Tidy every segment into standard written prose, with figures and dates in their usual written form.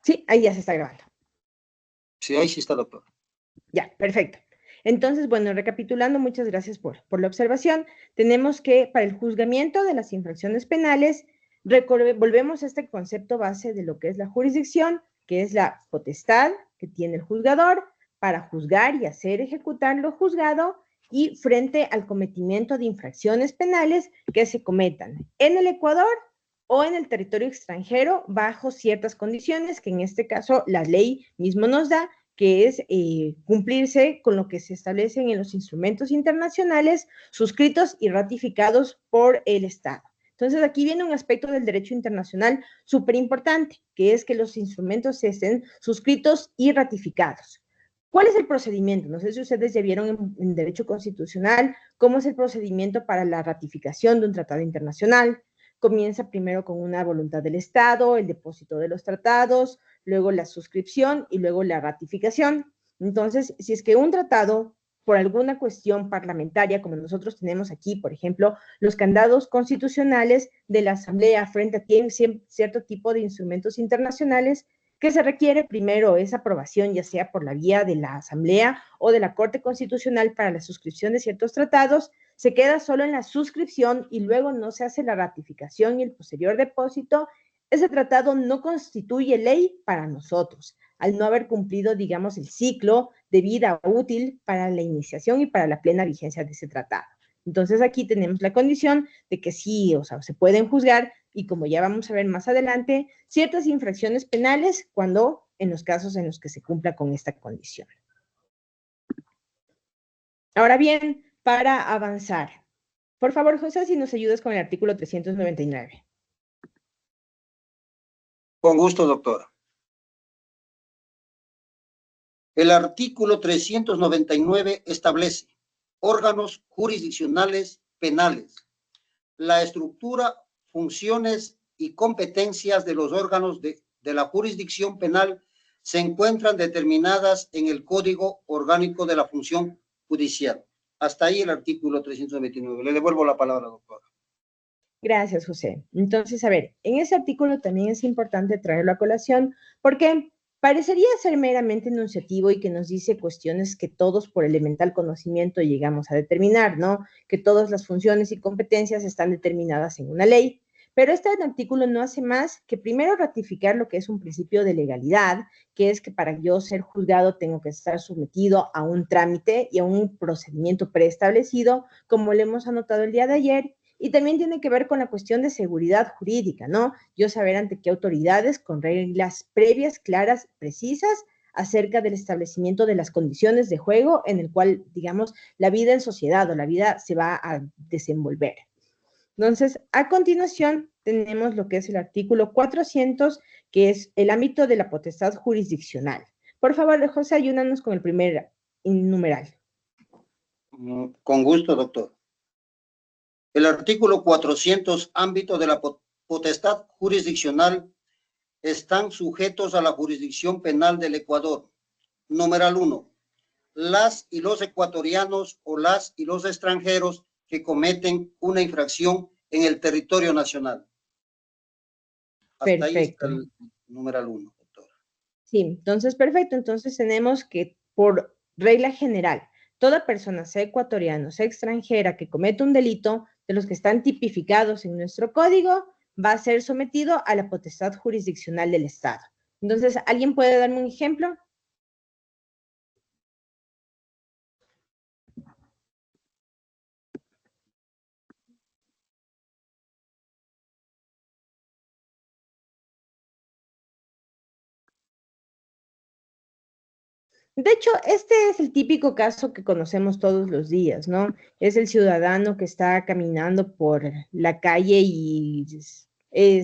Sí, ahí ya se está grabando. Sí, ahí sí está, doctor. Ya, perfecto. Entonces, bueno, recapitulando, muchas gracias por la observación. Tenemos que para el juzgamiento de las infracciones penales, volvemos a este concepto base de lo que es la jurisdicción, que es la potestad que tiene el juzgador para juzgar y hacer ejecutar lo juzgado y frente al cometimiento de infracciones penales que se cometan en el Ecuador o en el territorio extranjero bajo ciertas condiciones que en este caso la ley mismo nos da, que es cumplirse con lo que se establecen en los instrumentos internacionales suscritos y ratificados por el Estado. Entonces, aquí viene un aspecto del derecho internacional súper importante, que es que los instrumentos estén suscritos y ratificados. ¿Cuál es el procedimiento? No sé si ustedes ya vieron en derecho constitucional cómo es el procedimiento para la ratificación de un tratado internacional. Comienza primero con una voluntad del Estado, el depósito de los tratados, luego la suscripción y luego la ratificación. Entonces, si es que un tratado, por alguna cuestión parlamentaria, como nosotros tenemos aquí, por ejemplo, los candados constitucionales de la Asamblea frente a cierto tipo de instrumentos internacionales, que se requiere primero esa aprobación, ya sea por la vía de la Asamblea o de la Corte Constitucional para la suscripción de ciertos tratados, se queda solo en la suscripción y luego no se hace la ratificación y el posterior depósito. Ese tratado no constituye ley para nosotros, al no haber cumplido, digamos, el ciclo de vida útil para la iniciación y para la plena vigencia de ese tratado. Entonces aquí tenemos la condición de que sí, o sea, se pueden juzgar y como ya vamos a ver más adelante, ciertas infracciones penales cuando en los casos en los que se cumpla con esta condición. Ahora bien, para avanzar, por favor, José, si nos ayudas con el artículo 399. Con gusto, doctora. El artículo 399 establece órganos jurisdiccionales penales. La estructura, funciones y competencias de los órganos de la jurisdicción penal se encuentran determinadas en el Código Orgánico de la Función Judicial. Hasta ahí el artículo 399. Le devuelvo la palabra, doctora. Gracias, José. Entonces, a ver, en ese artículo también es importante traerlo a colación porque parecería ser meramente enunciativo y que nos dice cuestiones que todos por elemental conocimiento llegamos a determinar, ¿no? Que todas las funciones y competencias están determinadas en una ley. Pero este artículo no hace más que primero ratificar lo que es un principio de legalidad, que es que para yo ser juzgado tengo que estar sometido a un trámite y a un procedimiento preestablecido, como le hemos anotado el día de ayer, y también tiene que ver con la cuestión de seguridad jurídica, ¿no? Yo saber ante qué autoridades con reglas previas, claras, precisas, acerca del establecimiento de las condiciones de juego en el cual, digamos, la vida en sociedad o la vida se va a desenvolver. Entonces, a continuación, tenemos lo que es el artículo 400, que es el ámbito de la potestad jurisdiccional. Por favor, José, ayúdanos con el primer numeral. Con gusto, doctor. El artículo 400, ámbito de la potestad jurisdiccional, están sujetos a la jurisdicción penal del Ecuador. Numeral 1. Las y los ecuatorianos o las y los extranjeros que cometen una infracción en el territorio nacional. Hasta Perfecto. ahí está el numeral 1, doctora. Sí, entonces, perfecto. Entonces tenemos que, por regla general, toda persona, sea ecuatoriana, sea extranjera, que cometa un delito de los que están tipificados en nuestro código, va a ser sometido a la potestad jurisdiccional del Estado. Entonces, ¿alguien puede darme un ejemplo? De hecho, este es el típico caso que conocemos todos los días, ¿no? Es el ciudadano que está caminando por la calle y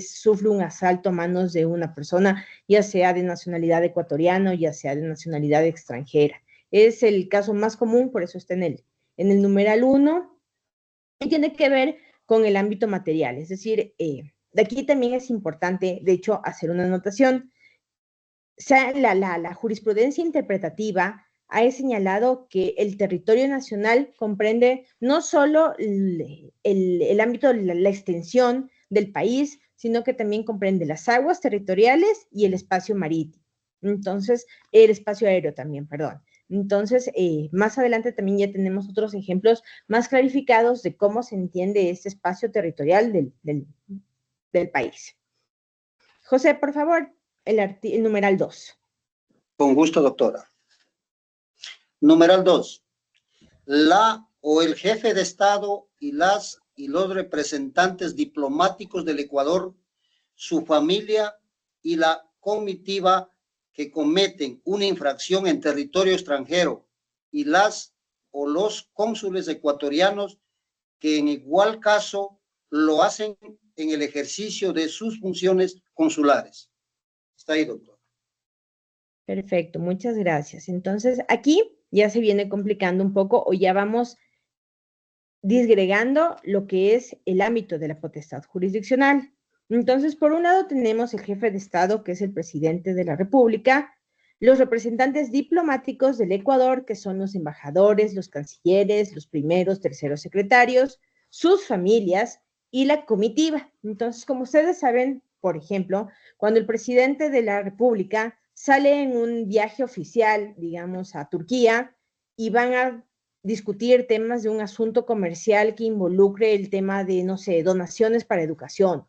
sufre un asalto a manos de una persona, ya sea de nacionalidad ecuatoriana, ya sea de nacionalidad extranjera. Es el caso más común, por eso está en el numeral 1, y tiene que ver con el ámbito material. Es decir, de aquí también es importante, de hecho, hacer una anotación. La jurisprudencia interpretativa ha señalado que el territorio nacional comprende no solo el ámbito de la extensión del país, sino que también comprende las aguas territoriales y el espacio marítimo. Entonces, el espacio aéreo también, perdón. Entonces, más adelante también ya tenemos otros ejemplos más clarificados de cómo se entiende este espacio territorial del país. José, por favor, el numeral 2. Con gusto, doctora. Numeral 2. La o el jefe de Estado y las y los representantes diplomáticos del Ecuador, su familia y la comitiva que cometen una infracción en territorio extranjero y las o los cónsules ecuatorianos que en igual caso lo hacen en el ejercicio de sus funciones consulares. Está ahí, doctor. Perfecto, muchas gracias. Entonces, aquí ya se viene complicando un poco o ya vamos disgregando lo que es el ámbito de la potestad jurisdiccional. Entonces, por un lado tenemos el jefe de Estado, que es el presidente de la República, los representantes diplomáticos del Ecuador, que son los embajadores, los cancilleres, los primeros, terceros secretarios, sus familias y la comitiva. Entonces, como ustedes saben, por ejemplo, cuando el presidente de la República sale en un viaje oficial, digamos, a Turquía, y van a discutir temas de un asunto comercial que involucre el tema de, no sé, donaciones para educación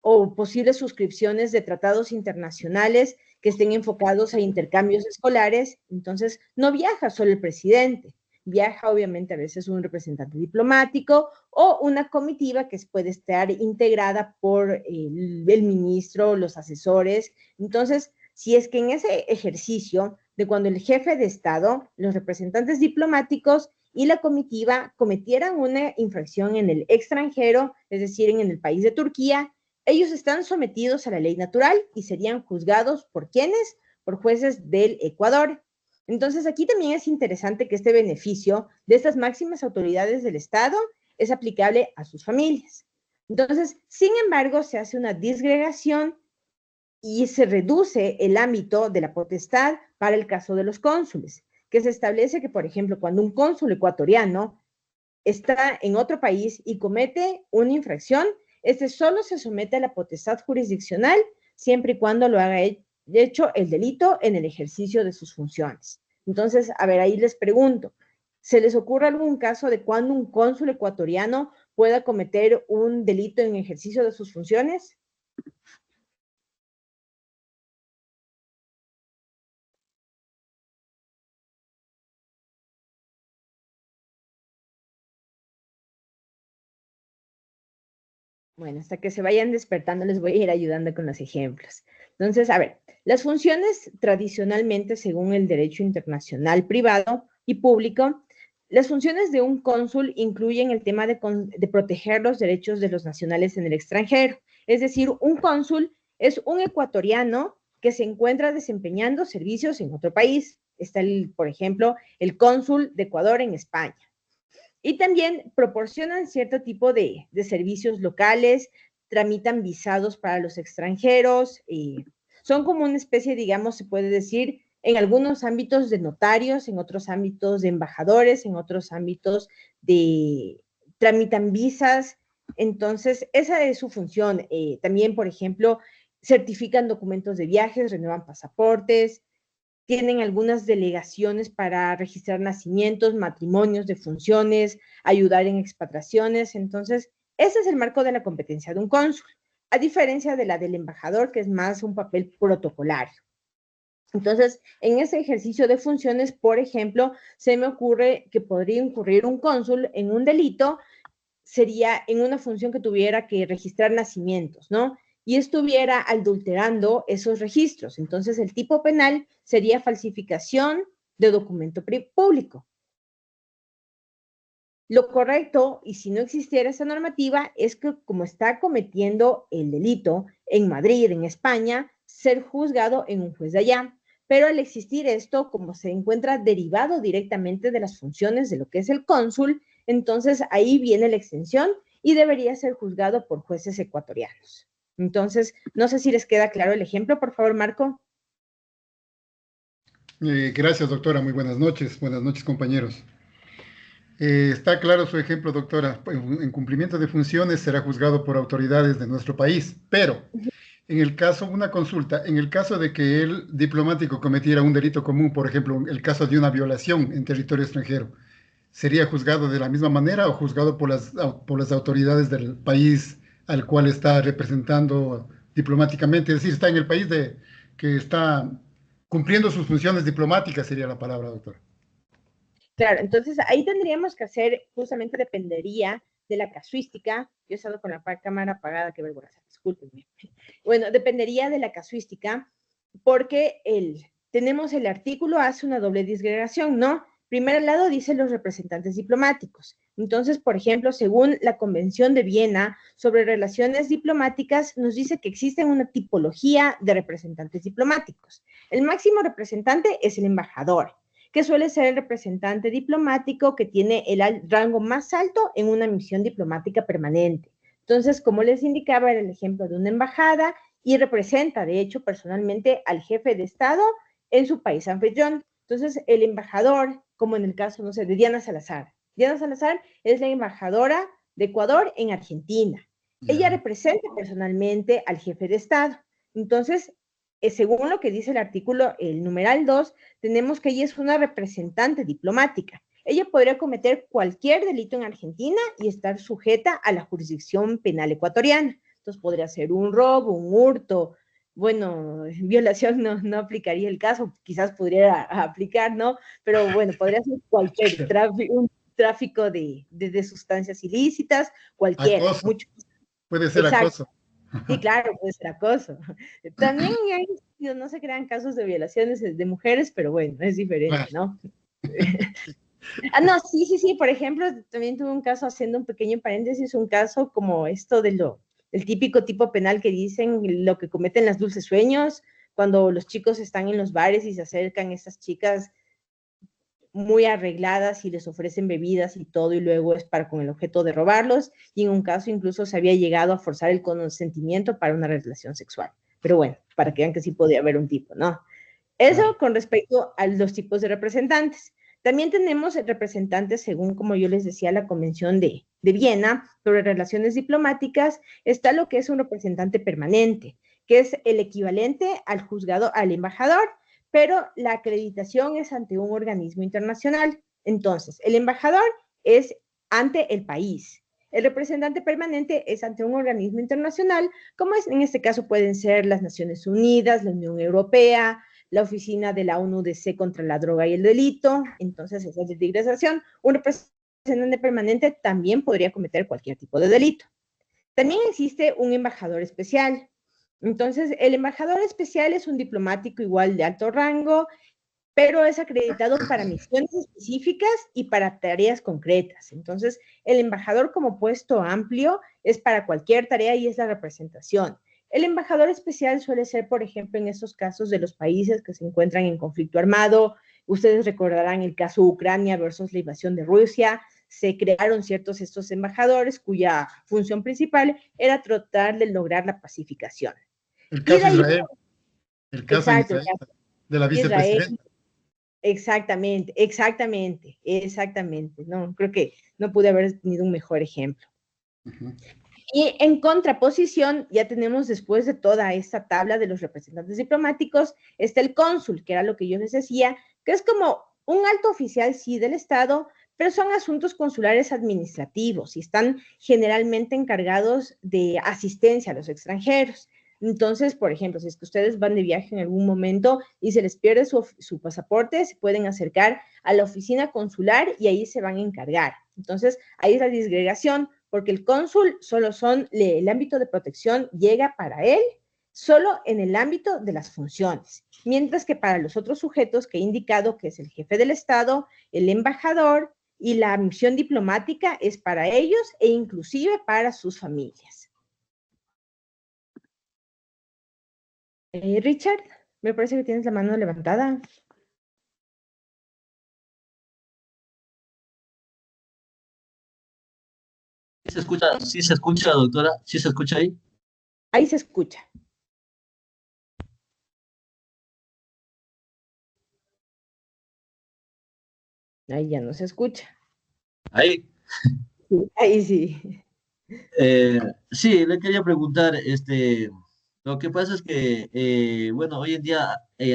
o posibles suscripciones de tratados internacionales que estén enfocados a intercambios escolares. Entonces, no viaja solo el presidente, viaja obviamente a veces un representante diplomático o una comitiva que puede estar integrada por el ministro, los asesores. Entonces, si es que en ese ejercicio de cuando el jefe de Estado, los representantes diplomáticos y la comitiva cometieran una infracción en el extranjero, es decir, en el país de Turquía, ellos están sometidos a la ley natural y serían juzgados por ¿quiénes? Por jueces del Ecuador. Entonces, aquí también es interesante que este beneficio de estas máximas autoridades del Estado es aplicable a sus familias. Entonces, sin embargo, se hace una disgregación y se reduce el ámbito de la potestad para el caso de los cónsules, que se establece que, por ejemplo, cuando un cónsul ecuatoriano está en otro país y comete una infracción, este solo se somete a la potestad jurisdiccional siempre y cuando lo haga hecho el delito en el ejercicio de sus funciones. Entonces, a ver, ahí les pregunto, ¿se les ocurre algún caso de cuando un cónsul ecuatoriano pueda cometer un delito en ejercicio de sus funciones? Bueno, hasta que se vayan despertando les voy a ir ayudando con los ejemplos. Entonces, a ver, las funciones tradicionalmente, según el derecho internacional privado y público, las funciones de un cónsul incluyen el tema de proteger los derechos de los nacionales en el extranjero. Es decir, un cónsul es un ecuatoriano que se encuentra desempeñando servicios en otro país. Está, por ejemplo, el cónsul de Ecuador en España. Y también proporcionan cierto tipo de servicios locales, tramitan visados para los extranjeros, son como una especie, digamos, se puede decir, en algunos ámbitos de notarios, en otros ámbitos de embajadores, en otros ámbitos de tramitan visas. Entonces, esa es su función. También, por ejemplo, certifican documentos de viajes, renuevan pasaportes, tienen algunas delegaciones para registrar nacimientos, matrimonios, defunciones, ayudar en expatriaciones. Entonces, ese es el marco de la competencia de un cónsul, a diferencia de la del embajador, que es más un papel protocolario. Entonces, en ese ejercicio de funciones, por ejemplo, se me ocurre que podría incurrir un cónsul en un delito, sería en una función que tuviera que registrar nacimientos, ¿no? Y estuviera adulterando esos registros. Entonces, el tipo penal sería falsificación de documento público. Lo correcto, y si no existiera esa normativa, es que como está cometiendo el delito en Madrid, en España, ser juzgado en un juez de allá. Pero al existir esto, como se encuentra derivado directamente de las funciones de lo que es el cónsul, entonces ahí viene la extensión y debería ser juzgado por jueces ecuatorianos. Entonces, no sé si les queda claro el ejemplo, por favor, Marco. Gracias, doctora. Muy buenas noches. Buenas noches, compañeros. Está claro su ejemplo, doctora. En cumplimiento de funciones será juzgado por autoridades de nuestro país, pero en el caso, una consulta, en el caso de que el diplomático cometiera un delito común, por ejemplo, el caso de una violación en territorio extranjero, ¿sería juzgado de la misma manera o juzgado por las autoridades del país al cual está representando diplomáticamente? Es decir, está en el país que está cumpliendo sus funciones diplomáticas, sería la palabra, doctor. Claro, entonces ahí tendríamos que hacer, justamente dependería de la casuística. Yo he estado con la cámara apagada, qué vergüenza, discúlpenme. Bueno, dependería de la casuística, porque tenemos el artículo, hace una doble disgregación, ¿no? Primero al lado dice los representantes diplomáticos. Entonces, por ejemplo, según la Convención de Viena sobre relaciones diplomáticas, nos dice que existe una tipología de representantes diplomáticos. El máximo representante es el embajador, que suele ser el representante diplomático que tiene el rango más alto en una misión diplomática permanente. Entonces, como les indicaba, era el ejemplo de una embajada y representa, de hecho, personalmente al jefe de Estado en su país anfitrión. Entonces, el embajador, como en el caso, no sé, de Diana Salazar. Diana Salazar es la embajadora de Ecuador en Argentina. Ella representa personalmente al jefe de Estado. Entonces, según lo que dice el artículo, el numeral 2, tenemos que ella es una representante diplomática. Ella podría cometer cualquier delito en Argentina y estar sujeta a la jurisdicción penal ecuatoriana. Entonces podría ser un robo, un hurto, bueno, violación no aplicaría el caso, quizás podría aplicar, ¿no? Pero bueno, podría ser cualquier un tráfico de sustancias ilícitas, cualquiera. Acoso, puede ser Exacto. acoso. Sí, claro, puede ser acoso. También hay, no se crean casos de violaciones de mujeres, pero bueno, es diferente, Claro. ¿no? No, sí, por ejemplo, también tuve un caso, haciendo un pequeño paréntesis, un caso como esto el típico tipo penal que dicen lo que cometen las dulces sueños, cuando los chicos están en los bares y se acercan esas chicas muy arregladas y les ofrecen bebidas y todo, y luego es para con el objeto de robarlos, y en un caso incluso se había llegado a forzar el consentimiento para una relación sexual. Pero bueno, para que vean que sí podía haber un tipo, ¿no? Eso Claro. con respecto a los tipos de representantes. También tenemos representantes, según como yo les decía, la Convención de Viena sobre relaciones diplomáticas, está lo que es un representante permanente, que es el equivalente al juzgado, al embajador, pero la acreditación es ante un organismo internacional. Entonces, el embajador es ante el país. El representante permanente es ante un organismo internacional, como es, en este caso pueden ser las Naciones Unidas, la Unión Europea, la oficina de la ONU-DC contra la droga y el delito. Entonces, esa es digresación. Un representante permanente también podría cometer cualquier tipo de delito. También existe un embajador especial. Entonces, el embajador especial es un diplomático igual de alto rango, pero es acreditado para misiones específicas y para tareas concretas. Entonces, el embajador como puesto amplio es para cualquier tarea y es la representación. El embajador especial suele ser, por ejemplo, en esos casos de los países que se encuentran en conflicto armado. Ustedes recordarán el caso Ucrania versus la invasión de Rusia. Se crearon ciertos estos embajadores cuya función principal era tratar de lograr la pacificación. El Y de caso ahí, Israel, el caso en exacto, Israel, de la Israel. vicepresidenta. Exactamente. No, creo que no pude haber tenido un mejor ejemplo. Uh-huh. Y en contraposición, ya tenemos después de toda esta tabla de los representantes diplomáticos, está el cónsul, que era lo que yo les decía, que es como un alto oficial, sí, del Estado, pero son asuntos consulares administrativos y están generalmente encargados de asistencia a los extranjeros. Entonces, por ejemplo, si es que ustedes van de viaje en algún momento y se les pierde su pasaporte, se pueden acercar a la oficina consular y ahí se van a encargar. Entonces, ahí es la disgregación, porque el cónsul solo el ámbito de protección llega para él solo en el ámbito de las funciones, mientras que para los otros sujetos que he indicado, que es el jefe del Estado, el embajador y la misión diplomática, es para ellos e inclusive para sus familias. Richard, me parece que tienes la mano levantada. Sí se escucha, doctora, sí se escucha ahí. Ahí se escucha. Ahí ya no se escucha. Ahí. Sí, ahí sí. Sí, le quería preguntar, lo que pasa es que, bueno, hoy en día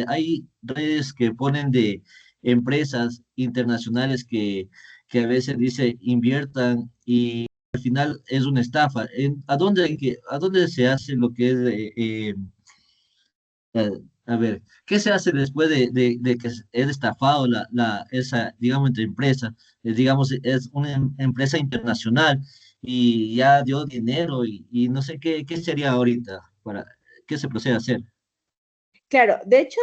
hay redes que ponen de empresas internacionales que a veces dice inviertan y al final es una estafa. ¿A dónde se hace lo que es, a ver, qué se hace después de que es estafado esa, digamos, entre empresa? Digamos, es una empresa internacional y ya dio dinero y no sé qué sería ahorita, qué se procede a hacer. Claro, de hecho,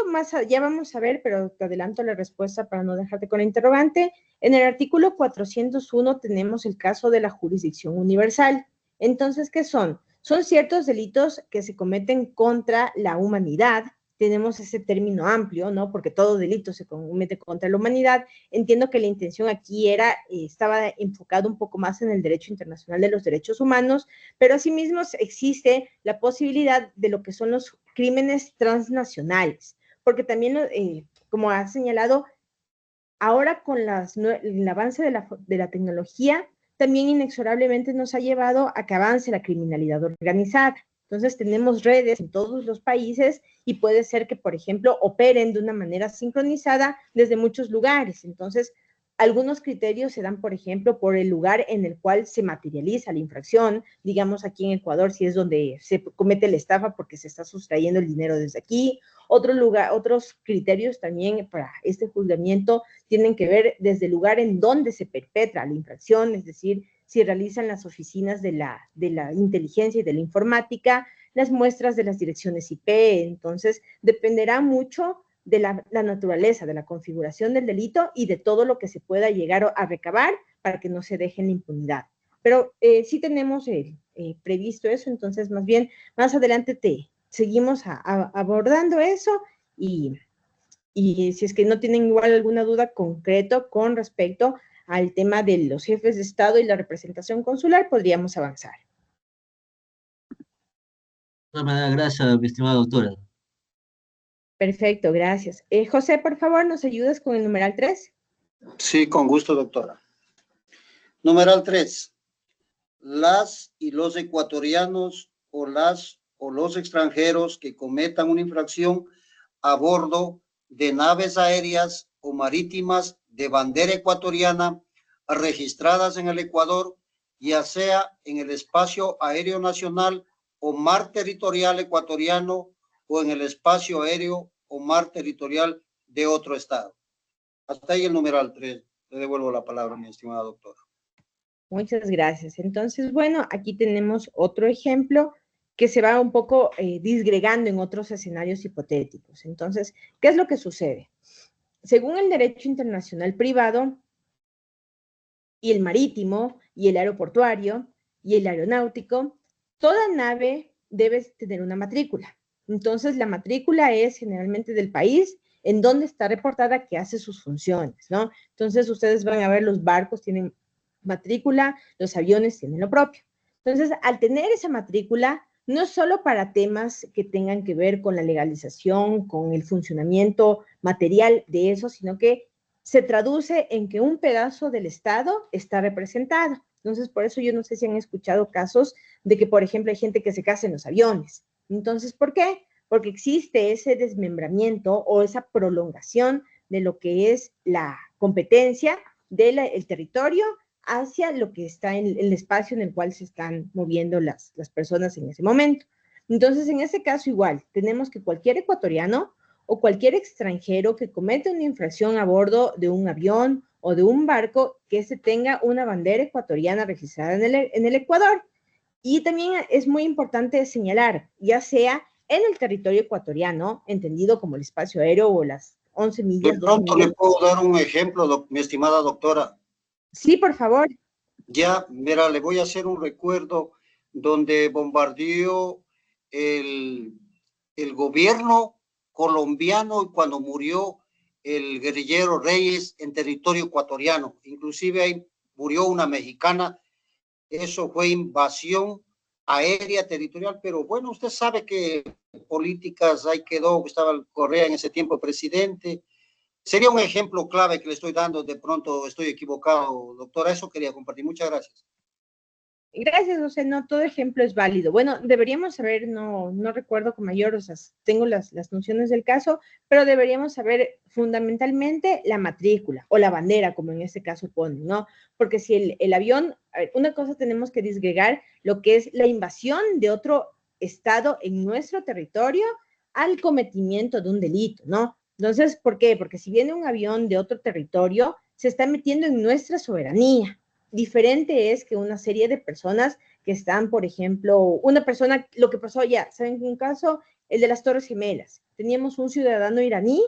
ya vamos a ver, pero te adelanto la respuesta para no dejarte con la interrogante. En el artículo 401 tenemos el caso de la jurisdicción universal. Entonces, ¿qué son? Son ciertos delitos que se cometen contra la humanidad. Tenemos ese término amplio, ¿no? Porque todo delito se comete contra la humanidad. Entiendo que la intención aquí estaba enfocado un poco más en el derecho internacional de los derechos humanos, pero asimismo existe la posibilidad de lo que son los crímenes transnacionales, porque también, como ha señalado, ahora con el avance de la tecnología, también inexorablemente nos ha llevado a que avance la criminalidad organizada. Entonces tenemos redes en todos los países y puede ser que, por ejemplo, operen de una manera sincronizada desde muchos lugares. Entonces, algunos criterios se dan, por ejemplo, por el lugar en el cual se materializa la infracción. Digamos, aquí en Ecuador, si es donde se comete la estafa porque se está sustrayendo el dinero desde aquí. Otros criterios también para este juzgamiento tienen que ver desde el lugar en donde se perpetra la infracción, es decir, si realizan las oficinas de la inteligencia y de la informática, las muestras de las direcciones IP. Entonces, dependerá mucho de la naturaleza, de la configuración del delito y de todo lo que se pueda llegar a recabar para que no se deje en la impunidad. Pero sí tenemos previsto eso, entonces más bien más adelante seguimos abordando eso y si es que no tienen igual alguna duda concreto con respecto al tema de los jefes de Estado y la representación consular, podríamos avanzar. De todas maneras, gracias, mi estimada doctora. Perfecto, gracias. José, por favor, ¿nos ayudas con el numeral 3? Sí, con gusto, doctora. Numeral 3. Las y los ecuatorianos o los extranjeros que cometan una infracción a bordo de naves aéreas o marítimas de bandera ecuatoriana registradas en el Ecuador, ya sea en el espacio aéreo nacional o mar territorial ecuatoriano o en el espacio aéreo o mar territorial de otro estado. Hasta ahí el numeral 3. Le devuelvo la palabra, mi estimada doctora. Muchas gracias. Entonces, bueno, aquí tenemos otro ejemplo que se va un poco disgregando en otros escenarios hipotéticos. Entonces, ¿qué es lo que sucede? Según el derecho internacional privado y el marítimo y el aeroportuario y el aeronáutico, toda nave debe tener una matrícula. Entonces, la matrícula es generalmente del país en donde está reportada que hace sus funciones, ¿no? Entonces, ustedes van a ver los barcos tienen matrícula, los aviones tienen lo propio. Entonces, al tener esa matrícula, no solo para temas que tengan que ver con la legalización, con el funcionamiento material de eso, sino que se traduce en que un pedazo del Estado está representado. Entonces, por eso yo no sé si han escuchado casos de que, por ejemplo, hay gente que se casa en los aviones. Entonces, ¿por qué? Porque existe ese desmembramiento o esa prolongación de lo que es la competencia del territorio hacia lo que está en el espacio en el cual se están moviendo las personas en ese momento. Entonces, en este caso igual, tenemos que cualquier ecuatoriano o cualquier extranjero que cometa una infracción a bordo de un avión o de un barco que se tenga una bandera ecuatoriana registrada en el Ecuador. Y también es muy importante señalar, ya sea en el territorio ecuatoriano, entendido como el espacio aéreo o las 11 De millas, 12 pronto millas. le puedo dar un ejemplo, mi estimada doctora. Sí, por favor. Ya, mira, le voy a hacer un recuerdo donde bombardeó el, el gobierno colombiano cuando murió el guerrillero Reyes en territorio ecuatoriano. Inclusive ahí murió una mexicana. Eso fue invasión aérea territorial, pero bueno, usted sabe que políticas ahí quedó, estaba Correa en ese tiempo presidente, Sería un ejemplo clave que le estoy dando, de pronto estoy equivocado, doctora, eso quería compartir. Muchas gracias. Gracias, José. No, todo ejemplo es válido. Bueno, deberíamos saber, no recuerdo con mayor, o sea, tengo las nociones del caso, pero deberíamos saber fundamentalmente la matrícula o la bandera, como en este caso ponen, ¿no? Porque si el avión, a ver, una cosa tenemos que disgregar lo que es la invasión de otro estado en nuestro territorio al cometimiento de un delito, ¿no? Entonces, ¿por qué? Porque si viene un avión de otro territorio, se está metiendo en nuestra soberanía. Diferente es que una serie de personas que están, por ejemplo, una persona, lo que pasó ya, ¿saben? Un caso, el de las Torres Gemelas. Teníamos un ciudadano iraní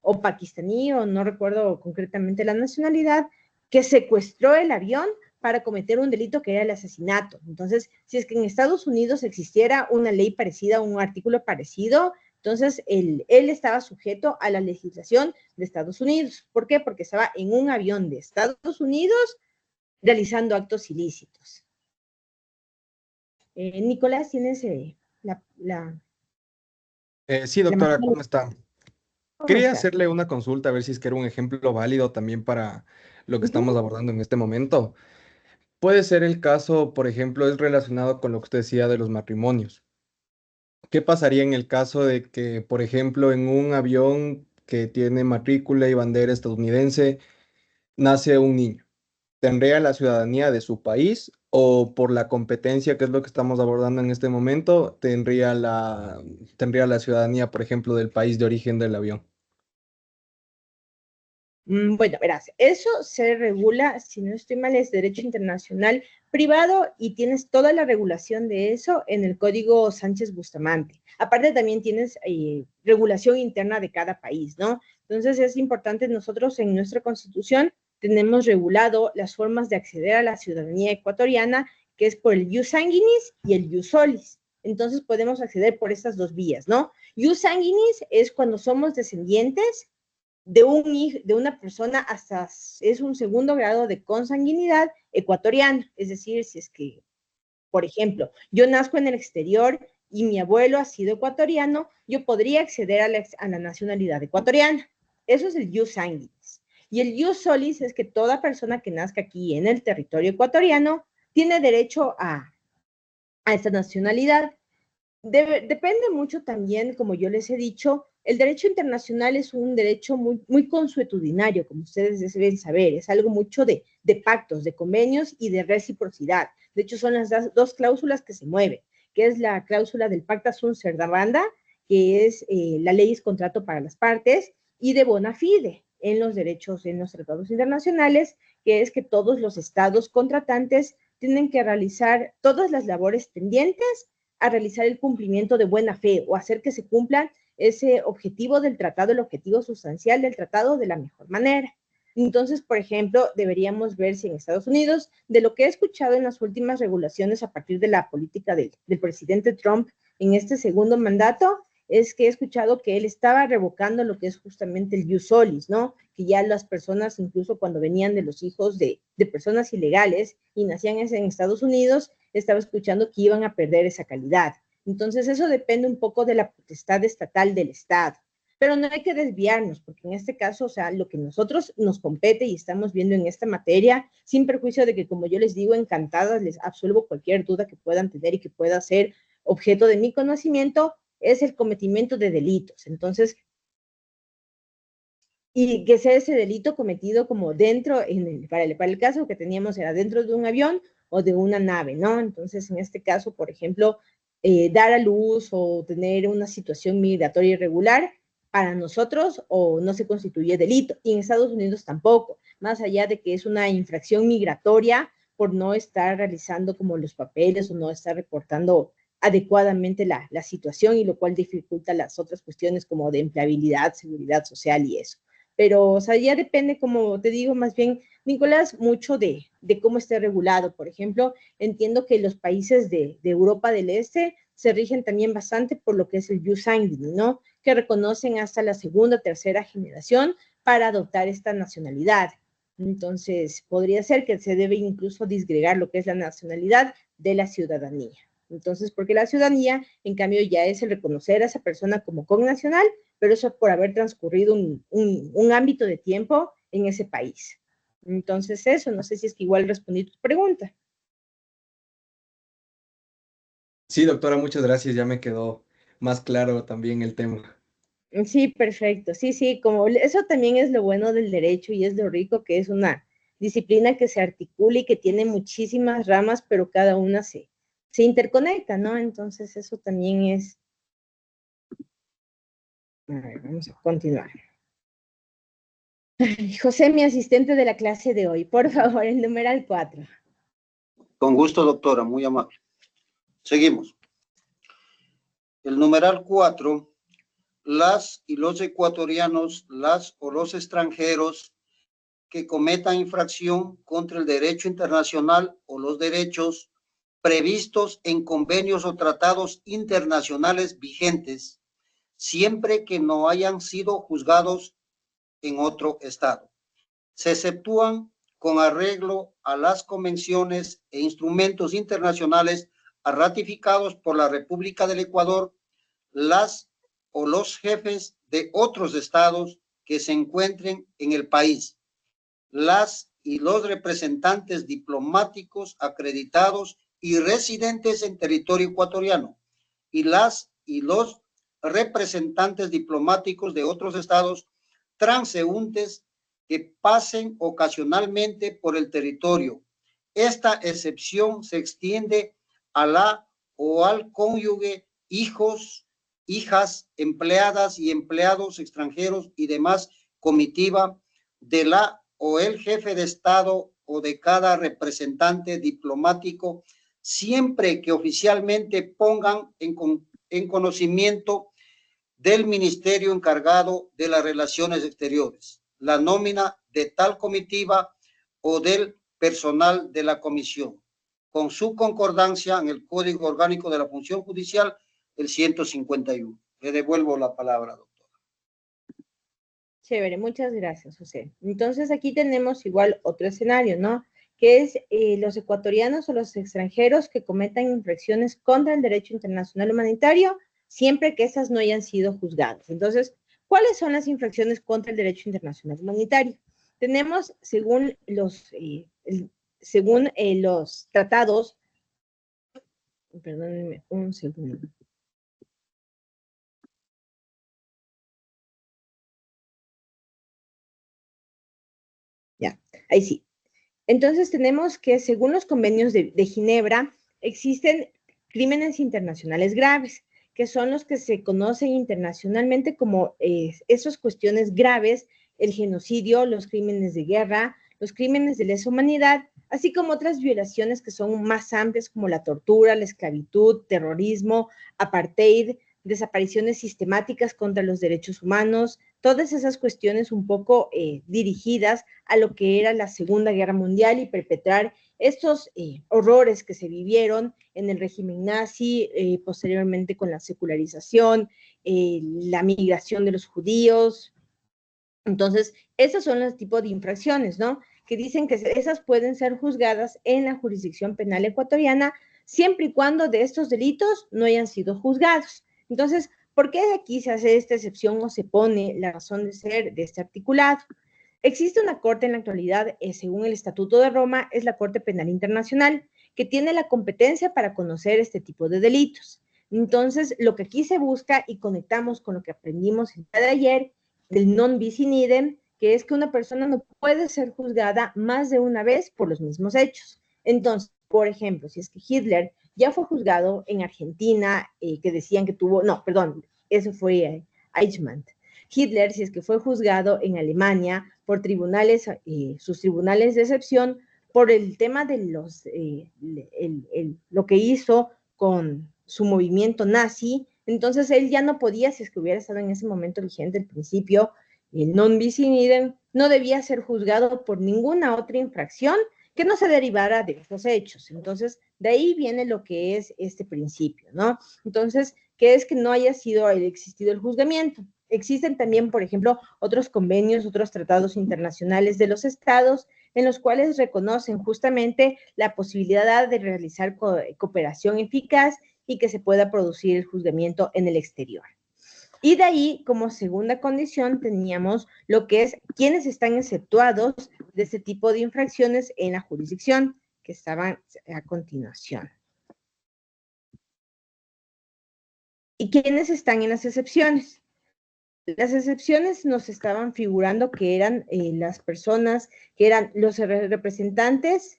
o pakistaní, o no recuerdo concretamente la nacionalidad, que secuestró el avión para cometer un delito que era el asesinato. Entonces, si es que en Estados Unidos existiera una ley parecida, un artículo parecido, entonces él estaba sujeto a la legislación de Estados Unidos. ¿Por qué? Porque estaba en un avión de Estados Unidos realizando actos ilícitos. Nicolás, ¿tienes Sí, doctora, ¿cómo está? ¿Cómo Quería estás? hacerle una consulta a ver si es que era un ejemplo válido también para lo que estamos abordando en este momento. Puede ser el caso, por ejemplo, es relacionado con lo que usted decía de los matrimonios. ¿Qué pasaría en el caso de que, por ejemplo, en un avión que tiene matrícula y bandera estadounidense nace un niño? ¿Tendría la ciudadanía de su país o por la competencia, que es lo que estamos abordando en este momento, tendría la ciudadanía, por ejemplo, del país de origen del avión? Bueno, verás, eso se regula, si no estoy mal, es derecho internacional privado y tienes toda la regulación de eso en el Código Sánchez Bustamante. Aparte también tienes regulación interna de cada país, ¿no? Entonces es importante, nosotros en nuestra Constitución tenemos regulado las formas de acceder a la ciudadanía ecuatoriana, que es por el ius sanguinis y el ius solis. Entonces podemos acceder por estas dos vías, ¿no? Ius sanguinis es cuando somos descendientes de una persona hasta es un segundo grado de consanguinidad ecuatoriana, es decir, si es que, por ejemplo, yo nazco en el exterior y mi abuelo ha sido ecuatoriano, yo podría acceder a la nacionalidad ecuatoriana. Eso es el ius sanguinis. Y el ius solis es que toda persona que nazca aquí en el territorio ecuatoriano tiene derecho a esta nacionalidad. Depende mucho también, como yo les he dicho, el derecho internacional es un derecho muy consuetudinario, como ustedes deben saber, es algo mucho de pactos, de convenios y de reciprocidad. De hecho, son las dos cláusulas que se mueven, que es la cláusula del Pacta Sunt Servanda, que es la ley es contrato para las partes, y de bona fide en los derechos, en los tratados internacionales, que es que todos los estados contratantes tienen que realizar todas las labores tendientes a realizar el cumplimiento de buena fe o hacer que se cumplan ese objetivo del tratado, el objetivo sustancial del tratado de la mejor manera. Entonces, por ejemplo, deberíamos ver si en Estados Unidos, de lo que he escuchado en las últimas regulaciones a partir de la política del presidente Trump en este segundo mandato, es que he escuchado que él estaba revocando lo que es justamente el ius solis, ¿no? Que ya las personas, incluso cuando venían de los hijos de personas ilegales y nacían en Estados Unidos, estaba escuchando que iban a perder esa calidad. Entonces, eso depende un poco de la potestad estatal del Estado. Pero no hay que desviarnos, porque en este caso, o sea, lo que nosotros nos compete y estamos viendo en esta materia, sin perjuicio de que, como yo les digo, encantadas, les absuelvo cualquier duda que puedan tener y que pueda ser objeto de mi conocimiento, es el cometimiento de delitos. Entonces, y que sea ese delito cometido como dentro, para el caso que teníamos era dentro de un avión o de una nave, ¿no? Entonces, en este caso, por ejemplo, dar a luz o tener una situación migratoria irregular, para nosotros o no se constituye delito, y en Estados Unidos tampoco, más allá de que es una infracción migratoria por no estar realizando como los papeles o no estar reportando adecuadamente la situación, y lo cual dificulta las otras cuestiones como de empleabilidad, seguridad social y eso. Pero, o sea, ya depende, como te digo, más bien, Nicolás, mucho de cómo esté regulado. Por ejemplo, entiendo que los países de Europa del Este se rigen también bastante por lo que es el ius sanguinis, ¿no? Que reconocen hasta la segunda, tercera generación para adoptar esta nacionalidad. Entonces, podría ser que se debe incluso disgregar lo que es la nacionalidad de la ciudadanía. Entonces, porque la ciudadanía, en cambio, ya es el reconocer a esa persona como connacional, pero eso por haber transcurrido un ámbito de tiempo en ese país. Entonces eso, no sé si es que igual respondí tu pregunta. Sí, doctora, muchas gracias. Ya me quedó más claro también el tema. Sí, perfecto. Sí, sí, como eso también es lo bueno del derecho y es lo rico que es una disciplina que se articula y que tiene muchísimas ramas, pero cada una se interconecta, ¿no? Entonces eso también es... A ver, vamos a continuar. José, mi asistente de la clase de hoy, por favor, el numeral 4. Con gusto, doctora, muy amable. Seguimos. El numeral 4, las y los ecuatorianos, las o los extranjeros que cometan infracción contra el derecho internacional o los derechos previstos en convenios o tratados internacionales vigentes, siempre que no hayan sido juzgados en otro estado. Se exceptúan con arreglo a las convenciones e instrumentos internacionales ratificados por la República del Ecuador, las o los jefes de otros estados que se encuentren en el país, las y los representantes diplomáticos acreditados y residentes en territorio ecuatoriano, y las y los representantes diplomáticos de otros estados transeúntes que pasen ocasionalmente por el territorio. Esta excepción se extiende a la o al cónyuge, hijos, hijas, empleadas y empleados extranjeros y demás comitiva de la o el jefe de Estado o de cada representante diplomático, siempre que oficialmente pongan en conocimiento del ministerio encargado de las relaciones exteriores la nómina de tal comitiva o del personal de la comisión, con su concordancia en el Código Orgánico de la Función Judicial, el 151. Le devuelvo la palabra, doctor. Chévere, muchas gracias, José. Entonces aquí tenemos igual otro escenario, ¿no? Que es los ecuatorianos o los extranjeros que cometan infracciones contra el derecho internacional humanitario, siempre que esas no hayan sido juzgadas. Entonces, ¿cuáles son las infracciones contra el derecho internacional humanitario? Tenemos, según los tratados, perdónenme un segundo. Ya, ahí sí. Entonces tenemos que, según los convenios de Ginebra, existen crímenes internacionales graves, que son los que se conocen internacionalmente como esas cuestiones graves, el genocidio, los crímenes de guerra, los crímenes de lesa humanidad, así como otras violaciones que son más amplias como la tortura, la esclavitud, terrorismo, apartheid, desapariciones sistemáticas contra los derechos humanos, todas esas cuestiones un poco dirigidas a lo que era la Segunda Guerra Mundial y perpetrar estos horrores que se vivieron en el régimen nazi, posteriormente con la secularización, la migración de los judíos. Entonces, esos son los tipos de infracciones, ¿no? Que dicen que esas pueden ser juzgadas en la jurisdicción penal ecuatoriana siempre y cuando de estos delitos no hayan sido juzgados. Entonces, ¿por qué aquí se hace esta excepción o se pone la razón de ser de este articulado? Existe una corte en la actualidad, según el Estatuto de Roma, es la Corte Penal Internacional, que tiene la competencia para conocer este tipo de delitos. Entonces, lo que aquí se busca, y conectamos con lo que aprendimos el día de ayer, del non bis in idem, que es que una persona no puede ser juzgada más de una vez por los mismos hechos. Entonces, por ejemplo, si es que Hitler ya fue juzgado en Argentina, que decían que tuvo, no, perdón, eso fue Eichmann. Hitler, si es que fue juzgado en Alemania por tribunales, sus tribunales de excepción, por el tema de lo que hizo con su movimiento nazi, entonces él ya no podía, si es que hubiera estado en ese momento vigente el principio, el non bis in idem, no debía ser juzgado por ninguna otra infracción que no se derivara de estos hechos. Entonces, de ahí viene lo que es este principio, ¿no? Entonces, que es que no haya existido el juzgamiento. Existen también, por ejemplo, otros convenios, otros tratados internacionales de los estados en los cuales reconocen justamente la posibilidad de realizar cooperación eficaz y que se pueda producir el juzgamiento en el exterior. Y de ahí, como segunda condición, teníamos lo que es quienes están exceptuados de ese tipo de infracciones en la jurisdicción, que estaban a continuación. ¿Y quiénes están en las excepciones? Las excepciones nos estaban figurando que eran las personas que eran los representantes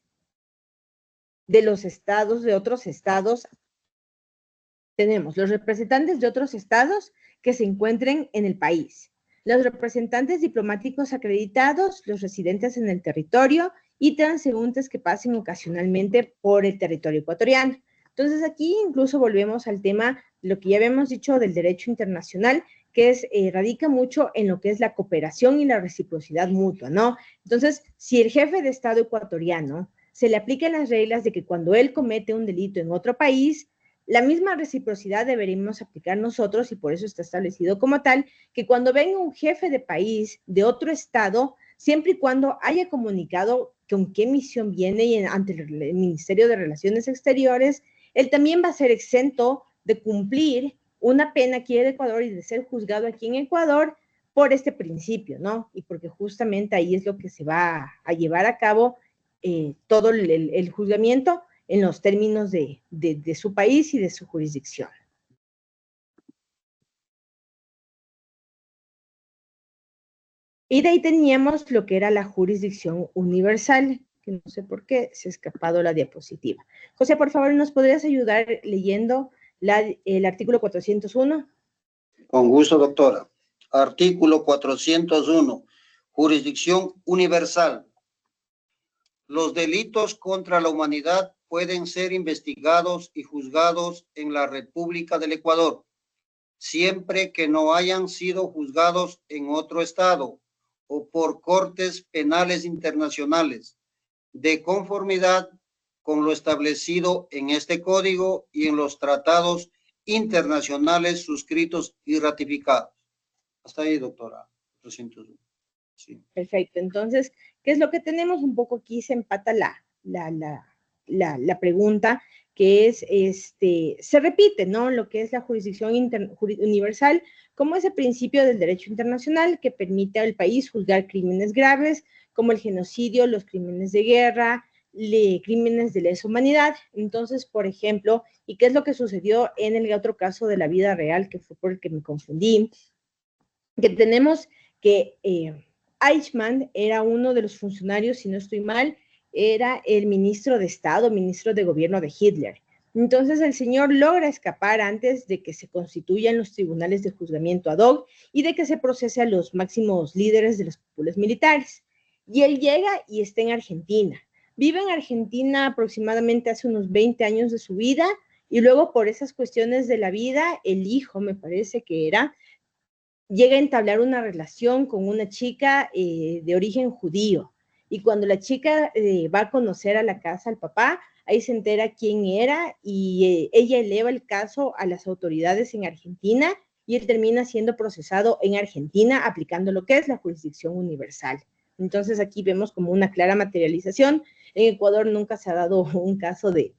de los estados, de otros estados. Tenemos los representantes de otros estados que se encuentren en el país, los representantes diplomáticos acreditados, los residentes en el territorio y transeúntes que pasen ocasionalmente por el territorio ecuatoriano. Entonces aquí incluso volvemos al tema, lo que ya habíamos dicho del derecho internacional, que radica mucho en lo que es la cooperación y la reciprocidad mutua, ¿no? Entonces, si el jefe de Estado ecuatoriano se le aplican las reglas de que cuando él comete un delito en otro país, la misma reciprocidad deberíamos aplicar nosotros, y por eso está establecido como tal, que cuando venga un jefe de país de otro estado, siempre y cuando haya comunicado con qué misión viene y ante el Ministerio de Relaciones Exteriores, él también va a ser exento de cumplir una pena aquí en Ecuador y de ser juzgado aquí en Ecuador por este principio, ¿no? Y porque justamente ahí es lo que se va a llevar a cabo todo el juzgamiento en los términos de su país y de su jurisdicción. Y de ahí teníamos lo que era la jurisdicción universal, que no sé por qué se ha escapado la diapositiva. José, por favor, ¿nos podrías ayudar leyendo el artículo 401? Con gusto, doctora. Artículo 401. Jurisdicción universal. Los delitos contra la humanidad pueden ser investigados y juzgados en la República del Ecuador, siempre que no hayan sido juzgados en otro estado o por cortes penales internacionales, de conformidad con lo establecido en este código y en los tratados internacionales suscritos y ratificados. Hasta ahí, doctora. 301. Sí. Perfecto. Entonces, ¿qué es lo que tenemos? Un poco aquí se empata la pregunta, que es, se repite, ¿no? Lo que es la jurisdicción universal, como ese principio del derecho internacional que permite al país juzgar crímenes graves, como el genocidio, los crímenes de guerra, crímenes de lesa humanidad. Entonces, por ejemplo, ¿y qué es lo que sucedió en el otro caso de la vida real, que fue por el que me confundí? Que tenemos que Eichmann era uno de los funcionarios, si no estoy mal, era el ministro de Estado, ministro de gobierno de Hitler. Entonces el señor logra escapar antes de que se constituyan los tribunales de juzgamiento ad hoc y de que se procese a los máximos líderes de las cúpulas militares. Y él llega y está en Argentina. Vive en Argentina aproximadamente hace unos 20 años de su vida y luego por esas cuestiones de la vida, el hijo, me parece que era, llega a entablar una relación con una chica de origen judío. Y cuando la chica va a conocer a la casa al papá, ahí se entera quién era y ella eleva el caso a las autoridades en Argentina y él termina siendo procesado en Argentina aplicando lo que es la jurisdicción universal. Entonces aquí vemos como una clara materialización. En Ecuador nunca se ha dado un caso de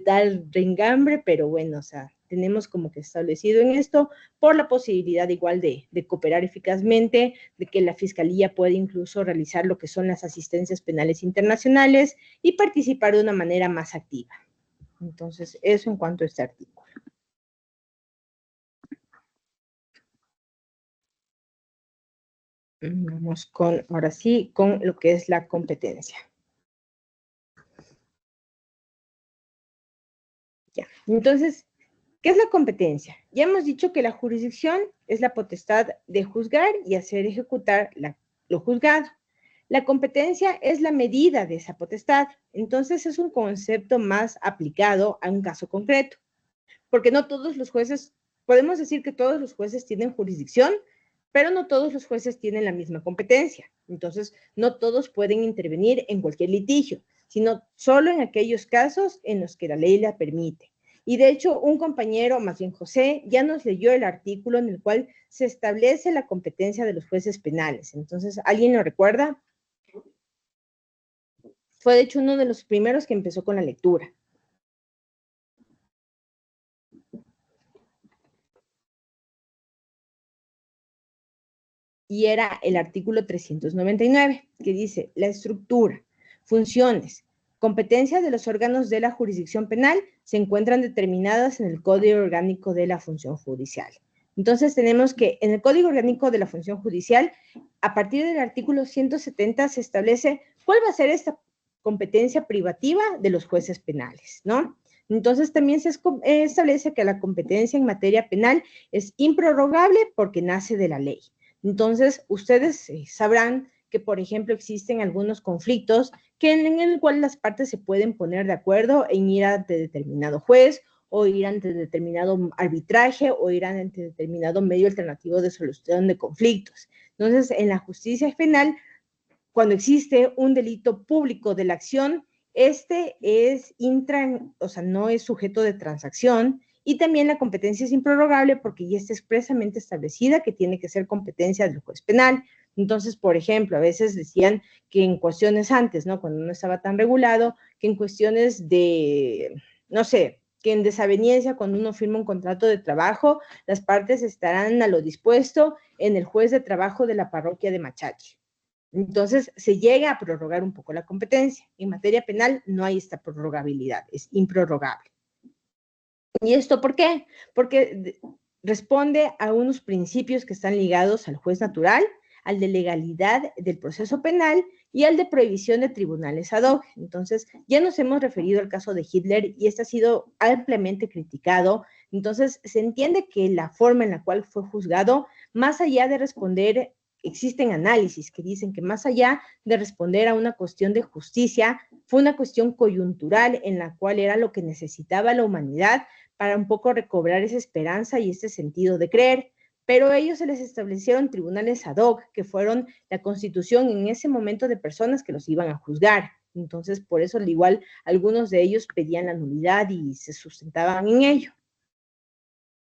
tal rengambre, pero bueno, o sea, tenemos como que establecido en esto por la posibilidad igual de cooperar eficazmente, de que la Fiscalía puede incluso realizar lo que son las asistencias penales internacionales y participar de una manera más activa. Entonces, eso en cuanto a este artículo. Vamos con, ahora sí, con lo que es la competencia. Ya, entonces, ¿qué es la competencia? Ya hemos dicho que la jurisdicción es la potestad de juzgar y hacer ejecutar lo juzgado. La competencia es la medida de esa potestad. Entonces es un concepto más aplicado a un caso concreto, porque no todos los jueces, podemos decir que todos los jueces tienen jurisdicción, pero no todos los jueces tienen la misma competencia. Entonces, no todos pueden intervenir en cualquier litigio, sino solo en aquellos casos en los que la ley la permite. Y de hecho, un compañero, más bien José, ya nos leyó el artículo en el cual se establece la competencia de los jueces penales. Entonces, ¿alguien lo recuerda? Fue de hecho uno de los primeros que empezó con la lectura. y era el artículo 399, que dice, la estructura, funciones, competencias de los órganos de la jurisdicción penal se encuentran determinadas en el Código Orgánico de la Función Judicial. Entonces tenemos que en el Código Orgánico de la Función Judicial, a partir del artículo 170 se establece cuál va a ser esta competencia privativa de los jueces penales, ¿no? Entonces también se establece que la competencia en materia penal es improrrogable porque nace de la ley. Entonces, ustedes sabrán que, por ejemplo, existen algunos conflictos en el cual las partes se pueden poner de acuerdo en ir ante determinado juez, o ir ante determinado arbitraje, o ir ante determinado medio alternativo de solución de conflictos. Entonces, en la justicia penal, cuando existe un delito público de la acción, este es no es sujeto de transacción, y también la competencia es improrrogable porque ya está expresamente establecida que tiene que ser competencia del juez penal. Entonces, por ejemplo, a veces decían que en cuestiones antes, ¿no? Cuando no estaba tan regulado, que en cuestiones de, no sé, que en desaveniencia, cuando uno firma un contrato de trabajo, las partes estarán a lo dispuesto en el juez de trabajo de la parroquia de Machachi. Entonces, se llega a prorrogar un poco la competencia. En materia penal no hay esta prorrogabilidad, es improrrogable. ¿Y esto por qué? Porque responde a unos principios que están ligados al juez natural, al de legalidad del proceso penal y al de prohibición de tribunales ad hoc. Entonces, ya nos hemos referido al caso de Hitler y este ha sido ampliamente criticado. Entonces, se entiende que la forma en la cual fue juzgado, más allá de responder, existen análisis que dicen que más allá de responder a una cuestión de justicia, fue una cuestión coyuntural en la cual era lo que necesitaba la humanidad para un poco recobrar esa esperanza y ese sentido de creer. Pero a ellos se les establecieron tribunales ad hoc, que fueron la constitución en ese momento de personas que los iban a juzgar. Entonces, por eso, al igual, algunos de ellos pedían la nulidad y se sustentaban en ello.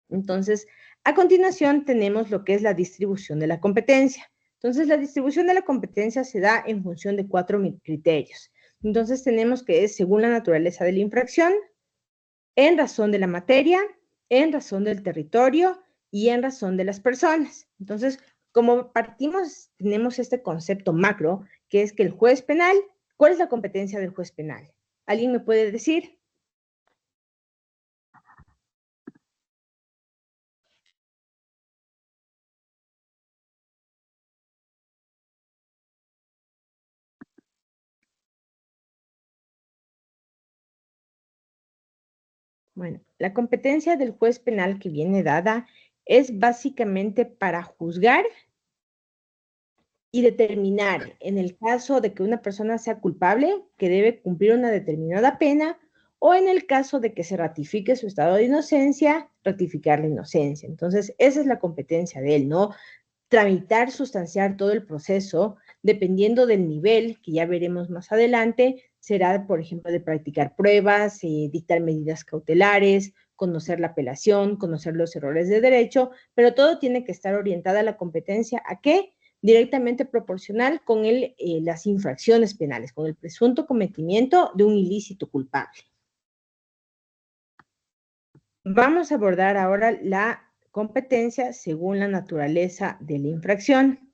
Entonces, a continuación tenemos lo que es la distribución de la competencia. Entonces, la distribución de la competencia se da en función de 4 criterios. Entonces, tenemos que es según la naturaleza de la infracción, en razón de la materia, en razón del territorio y en razón de las personas. Entonces, como partimos, tenemos este concepto macro, que es que el juez penal, ¿cuál es la competencia del juez penal? ¿Alguien me puede decir? Bueno, la competencia del juez penal que viene dada es básicamente para juzgar y determinar, en el caso de que una persona sea culpable, que debe cumplir una determinada pena, o en el caso de que se ratifique su estado de inocencia, ratificar la inocencia. Entonces, esa es la competencia de él, ¿no? Tramitar, sustanciar todo el proceso, dependiendo del nivel, que ya veremos más adelante, será, por ejemplo, de practicar pruebas, dictar medidas cautelares, conocer la apelación, conocer los errores de derecho, pero todo tiene que estar orientada a la competencia, ¿a qué? Directamente proporcional con las infracciones penales, con el presunto cometimiento de un ilícito culpable. Vamos a abordar ahora la competencia según la naturaleza de la infracción.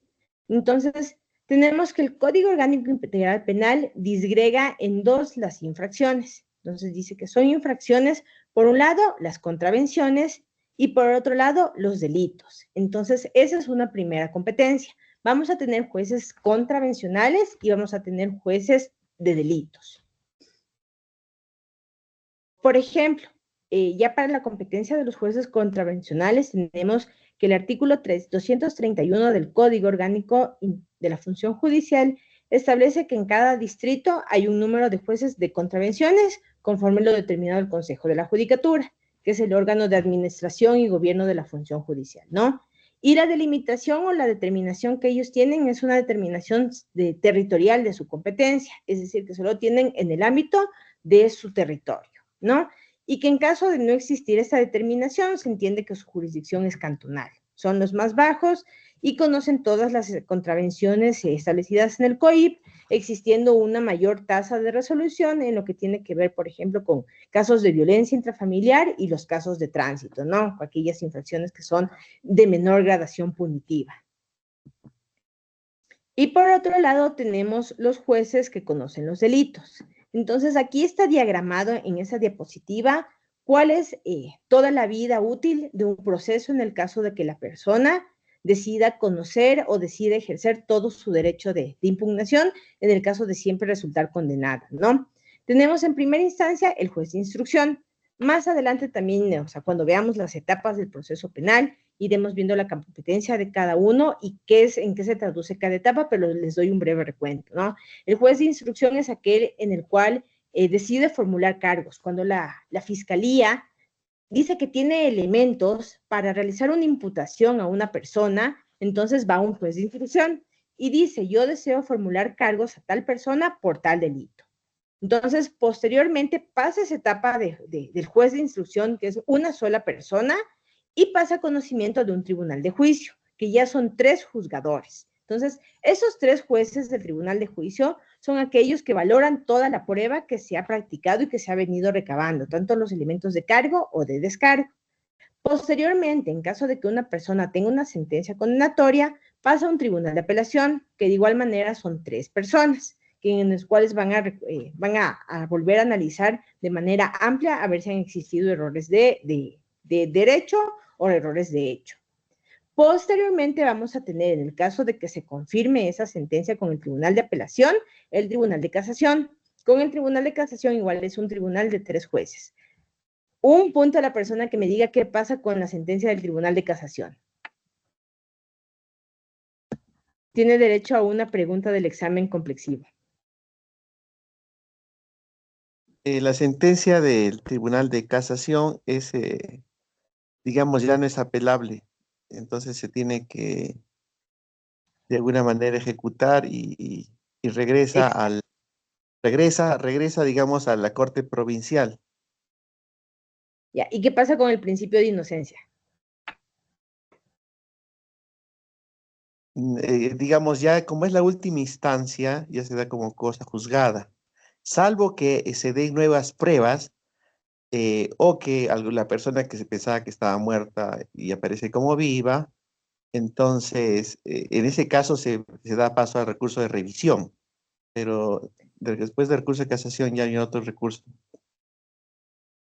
Entonces, tenemos que el Código Orgánico Integral Penal disgrega en dos las infracciones. Entonces, dice que son infracciones, por un lado, las contravenciones y por otro lado, los delitos. Entonces, esa es una primera competencia. Vamos a tener jueces contravencionales y vamos a tener jueces de delitos. Por ejemplo, ya para la competencia de los jueces contravencionales tenemos que el artículo 231 del Código Orgánico de la Función Judicial establece que en cada distrito hay un número de jueces de contravenciones conforme lo determinado el Consejo de la Judicatura, que es el órgano de administración y gobierno de la función judicial, ¿no? Y la delimitación o la determinación que ellos tienen es una determinación territorial de su competencia, es decir, que solo tienen en el ámbito de su territorio, ¿no? Y que en caso de no existir esta determinación, se entiende que su jurisdicción es cantonal. Son los más bajos y conocen todas las contravenciones establecidas en el COIP, existiendo una mayor tasa de resolución en lo que tiene que ver, por ejemplo, con casos de violencia intrafamiliar y los casos de tránsito, ¿no? Aquellas infracciones que son de menor gradación punitiva. Y por otro lado tenemos los jueces que conocen los delitos. Entonces aquí está diagramado en esa diapositiva cuál es toda la vida útil de un proceso en el caso de que la persona decida conocer o decida ejercer todo su derecho de impugnación en el caso de siempre resultar condenada, ¿no? Tenemos en primera instancia el juez de instrucción. Más adelante también, o sea, cuando veamos las etapas del proceso penal, iremos viendo la competencia de cada uno y en qué se traduce cada etapa, pero les doy un breve recuento, ¿no? El juez de instrucción es aquel en el cual decide formular cargos. Cuando la fiscalía dice que tiene elementos para realizar una imputación a una persona, entonces va a un juez de instrucción y dice, yo deseo formular cargos a tal persona por tal delito. Entonces, posteriormente pasa esa etapa del juez de instrucción, que es una sola persona, y pasa a conocimiento de un tribunal de juicio, que ya son 3 juzgadores. Entonces, esos 3 jueces del tribunal de juicio son aquellos que valoran toda la prueba que se ha practicado y que se ha venido recabando, tanto los elementos de cargo o de descargo. Posteriormente, en caso de que una persona tenga una sentencia condenatoria, pasa a un tribunal de apelación, que de igual manera son 3 personas, en los cuales van a volver a analizar de manera amplia a ver si han existido errores de derecho o errores de hecho. Posteriormente vamos a tener, en el caso de que se confirme esa sentencia con el tribunal de apelación, el tribunal de casación. Con el tribunal de casación igual es un tribunal de 3 jueces. Un punto a la persona que me diga qué pasa con la sentencia del tribunal de casación. Tiene derecho a una pregunta del examen complexivo. La sentencia del Tribunal de Casación es, digamos, ya no es apelable. Entonces se tiene que, de alguna manera, ejecutar y regresa, digamos, a la Corte Provincial. Ya, ¿y qué pasa con el principio de inocencia? Digamos, ya como es la última instancia, ya se da como cosa juzgada. Salvo que se den nuevas pruebas o que la persona que se pensaba que estaba muerta y aparece como viva, entonces en ese caso se da paso al recurso de revisión, pero después del recurso de casación ya hay otro recurso.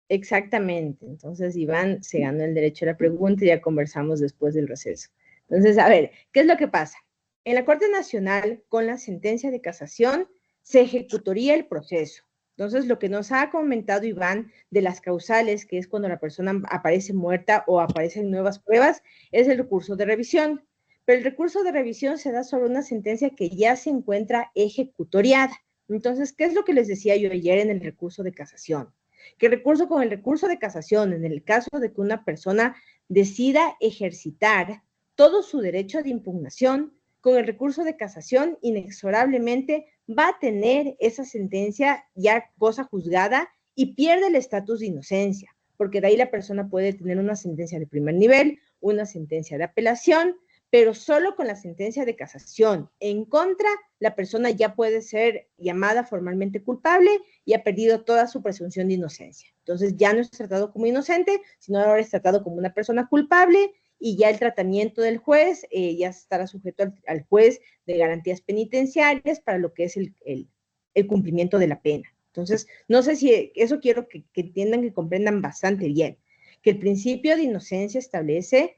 Exactamente. Entonces, Iván se ganó el derecho a la pregunta y ya conversamos después del receso. Entonces, a ver, ¿qué es lo que pasa? En la Corte Nacional, con la sentencia de casación, se ejecutaría el proceso. Entonces, lo que nos ha comentado Iván de las causales, que es cuando la persona aparece muerta o aparecen nuevas pruebas, es el recurso de revisión. Pero el recurso de revisión se da sobre una sentencia que ya se encuentra ejecutoriada. Entonces, ¿qué es lo que les decía yo ayer en el recurso de casación? Que con el recurso de casación, en el caso de que una persona decida ejercitar todo su derecho de impugnación, con el recurso de casación inexorablemente va a tener esa sentencia ya cosa juzgada y pierde el estatus de inocencia, porque de ahí la persona puede tener una sentencia de primer nivel, una sentencia de apelación, pero solo con la sentencia de casación en contra, la persona ya puede ser llamada formalmente culpable y ha perdido toda su presunción de inocencia. Entonces ya no es tratado como inocente, sino ahora es tratado como una persona culpable y ya el tratamiento del juez ya estará sujeto al juez de garantías penitenciarias para lo que es el cumplimiento de la pena. Entonces, no sé si eso quiero que entiendan, que comprendan bastante bien, que el principio de inocencia establece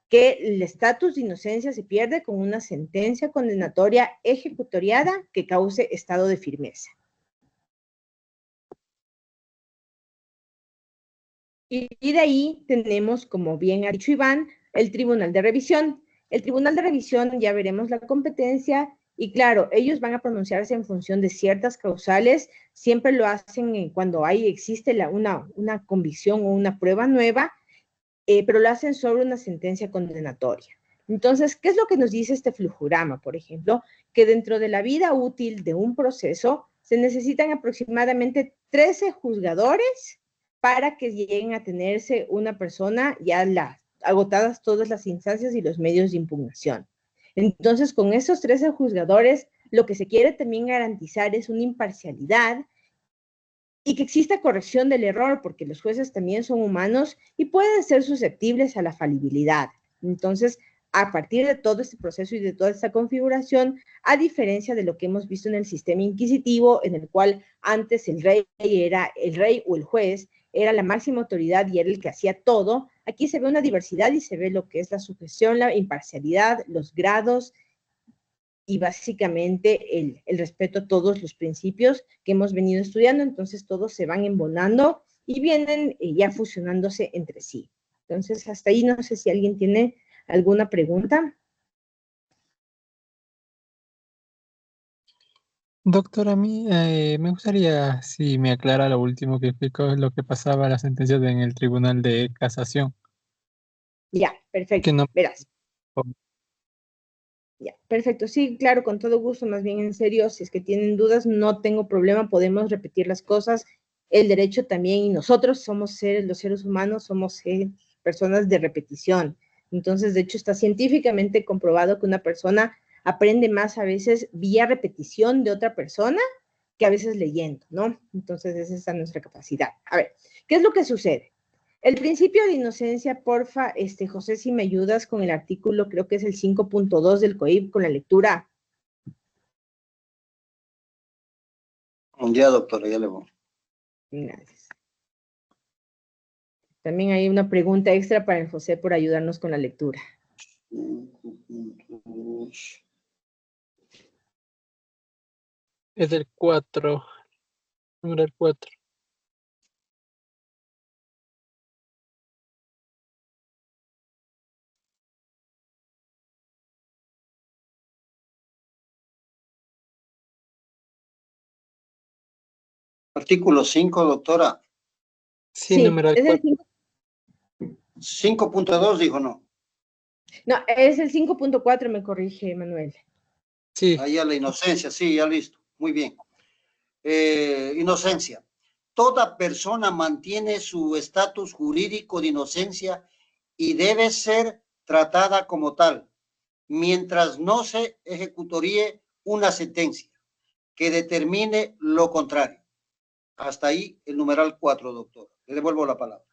que el estatus de inocencia se pierde con una sentencia condenatoria ejecutoriada que cause estado de firmeza. Y de ahí tenemos, como bien ha dicho Iván, el tribunal de revisión. El tribunal de revisión, ya veremos la competencia, y claro, ellos van a pronunciarse en función de ciertas causales, siempre lo hacen cuando existe una convicción o una prueba nueva, pero lo hacen sobre una sentencia condenatoria. Entonces, ¿qué es lo que nos dice este flujograma, por ejemplo? Que dentro de la vida útil de un proceso se necesitan aproximadamente 13 juzgadores para que lleguen a tenerse una persona ya agotadas todas las instancias y los medios de impugnación. Entonces, con esos 13 juzgadores, lo que se quiere también garantizar es una imparcialidad y que exista corrección del error, porque los jueces también son humanos y pueden ser susceptibles a la falibilidad. Entonces, a partir de todo este proceso y de toda esta configuración, a diferencia de lo que hemos visto en el sistema inquisitivo, en el cual antes el rey o el juez era la máxima autoridad y era el que hacía todo. Aquí se ve una diversidad y se ve lo que es la sujeción, la imparcialidad, los grados y básicamente el respeto a todos los principios que hemos venido estudiando. Entonces todos se van embonando y vienen ya fusionándose entre sí. Entonces hasta ahí no sé si alguien tiene alguna pregunta. Doctor, a mí me gustaría si me aclara lo último que explicó, lo que pasaba a las sentencias en el Tribunal de Casación. Ya, perfecto. Que no. Verás. Ya, perfecto. Sí, claro, con todo gusto, más bien en serio, si es que tienen dudas, no tengo problema, podemos repetir las cosas. El derecho también, y nosotros somos seres, los seres humanos somos personas de repetición. Entonces, de hecho, está científicamente comprobado que una persona aprende más a veces vía repetición de otra persona que a veces leyendo, ¿no? Entonces, esa es nuestra capacidad. A ver, ¿qué es lo que sucede? El principio de inocencia, porfa, José, si me ayudas con el artículo, creo que es el 5.2 del COIP, con la lectura. Ya, doctora, ya le voy. Gracias. También hay una pregunta extra para el José por ayudarnos con la lectura. Es el 4, número 4. Artículo 5, doctora. Sí, número es 4. el 5.2 dijo, no. No, es el 5.4, me corrige Manuel. Sí. Ahí a la inocencia, sí, ya listo. Muy bien. Inocencia. Toda persona mantiene su estatus jurídico de inocencia y debe ser tratada como tal, mientras no se ejecutoríe una sentencia que determine lo contrario. Hasta ahí el numeral 4, doctor. Le devuelvo la palabra.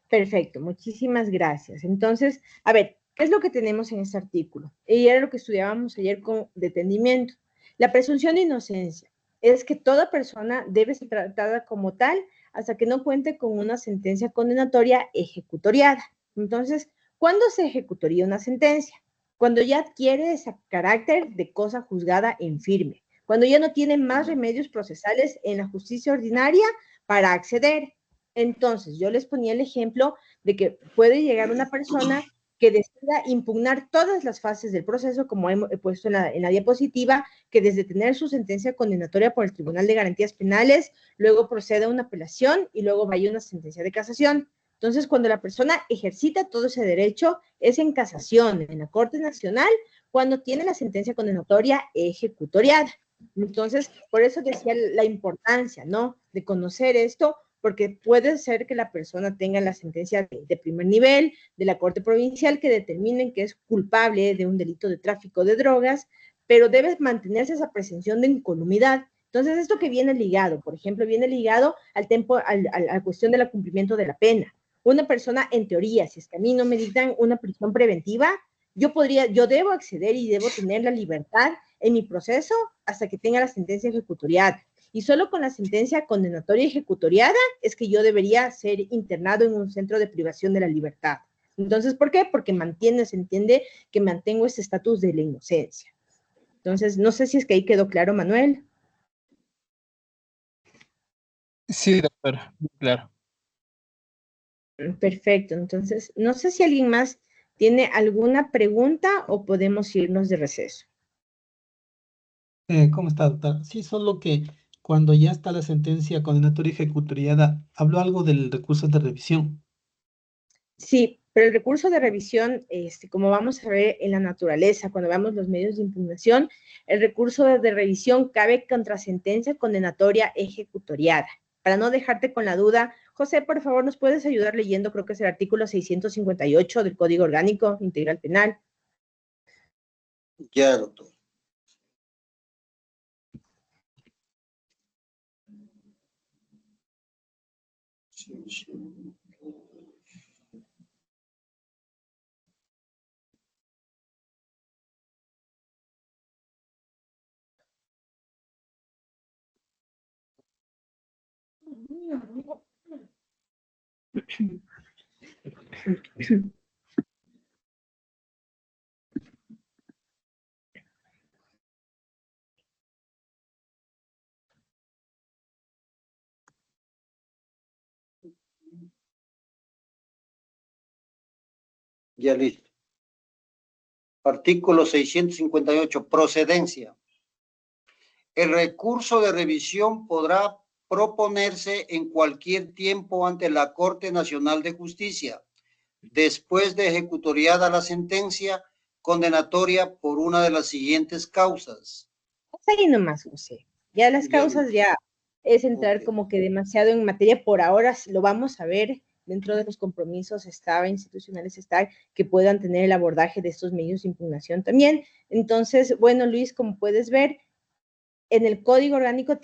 Perfecto, muchísimas gracias. Entonces, a ver, ¿qué es lo que tenemos en este artículo? Y era lo que estudiábamos ayer con detenimiento. La presunción de inocencia es que toda persona debe ser tratada como tal hasta que no cuente con una sentencia condenatoria ejecutoriada. Entonces, ¿cuándo se ejecutoría una sentencia? Cuando ya adquiere ese carácter de cosa juzgada en firme, cuando ya no tiene más remedios procesales en la justicia ordinaria para acceder. Entonces, yo les ponía el ejemplo de que puede llegar una persona que decida impugnar todas las fases del proceso, como he puesto en la diapositiva, que desde tener su sentencia condenatoria por el Tribunal de Garantías Penales, luego procede a una apelación y luego vaya a una sentencia de casación. Entonces, cuando la persona ejercita todo ese derecho, es en casación, en la Corte Nacional, cuando tiene la sentencia condenatoria ejecutoriada. Entonces, por eso decía la importancia, ¿no?, de conocer esto, porque puede ser que la persona tenga la sentencia de primer nivel de la Corte Provincial que determinen que es culpable de un delito de tráfico de drogas, pero debe mantenerse esa presunción de incolumidad. Entonces, esto que viene ligado, por ejemplo, viene ligado a la cuestión del cumplimiento de la pena. Una persona, en teoría, si es que a mí no me dictan una prisión preventiva, yo debo acceder y debo tener la libertad en mi proceso hasta que tenga la sentencia ejecutoriada. Y solo con la sentencia condenatoria ejecutoriada es que yo debería ser internado en un centro de privación de la libertad. Entonces, ¿por qué? Porque se entiende que mantengo ese estatus de la inocencia. Entonces, no sé si es que ahí quedó claro, Manuel. Sí, doctor, claro. Perfecto. Entonces, no sé si alguien más tiene alguna pregunta o podemos irnos de receso. ¿Cómo está, doctor? Sí, solo que cuando ya está la sentencia condenatoria ejecutoriada, habló algo del recurso de revisión. Sí, pero el recurso de revisión, como vamos a ver en la naturaleza, cuando veamos los medios de impugnación, el recurso de revisión cabe contra sentencia condenatoria ejecutoriada. Para no dejarte con la duda, José, por favor, ¿nos puedes ayudar leyendo? Creo que es el artículo 658 del Código Orgánico Integral Penal. Ya, doctor. Sí, sí. Ya listo. Artículo 658, procedencia. El recurso de revisión podrá proponerse en cualquier tiempo ante la Corte Nacional de Justicia, después de ejecutoriada la sentencia condenatoria por una de las siguientes causas. Ahí nomás, José. Ya las Ya causas listo. ya es entrar Ok. como que demasiado en materia. Por ahora lo vamos a ver dentro de los compromisos institucionales que puedan tener el abordaje de estos medios de impugnación también. Entonces, bueno, Luis, como puedes ver, en el Código Orgánico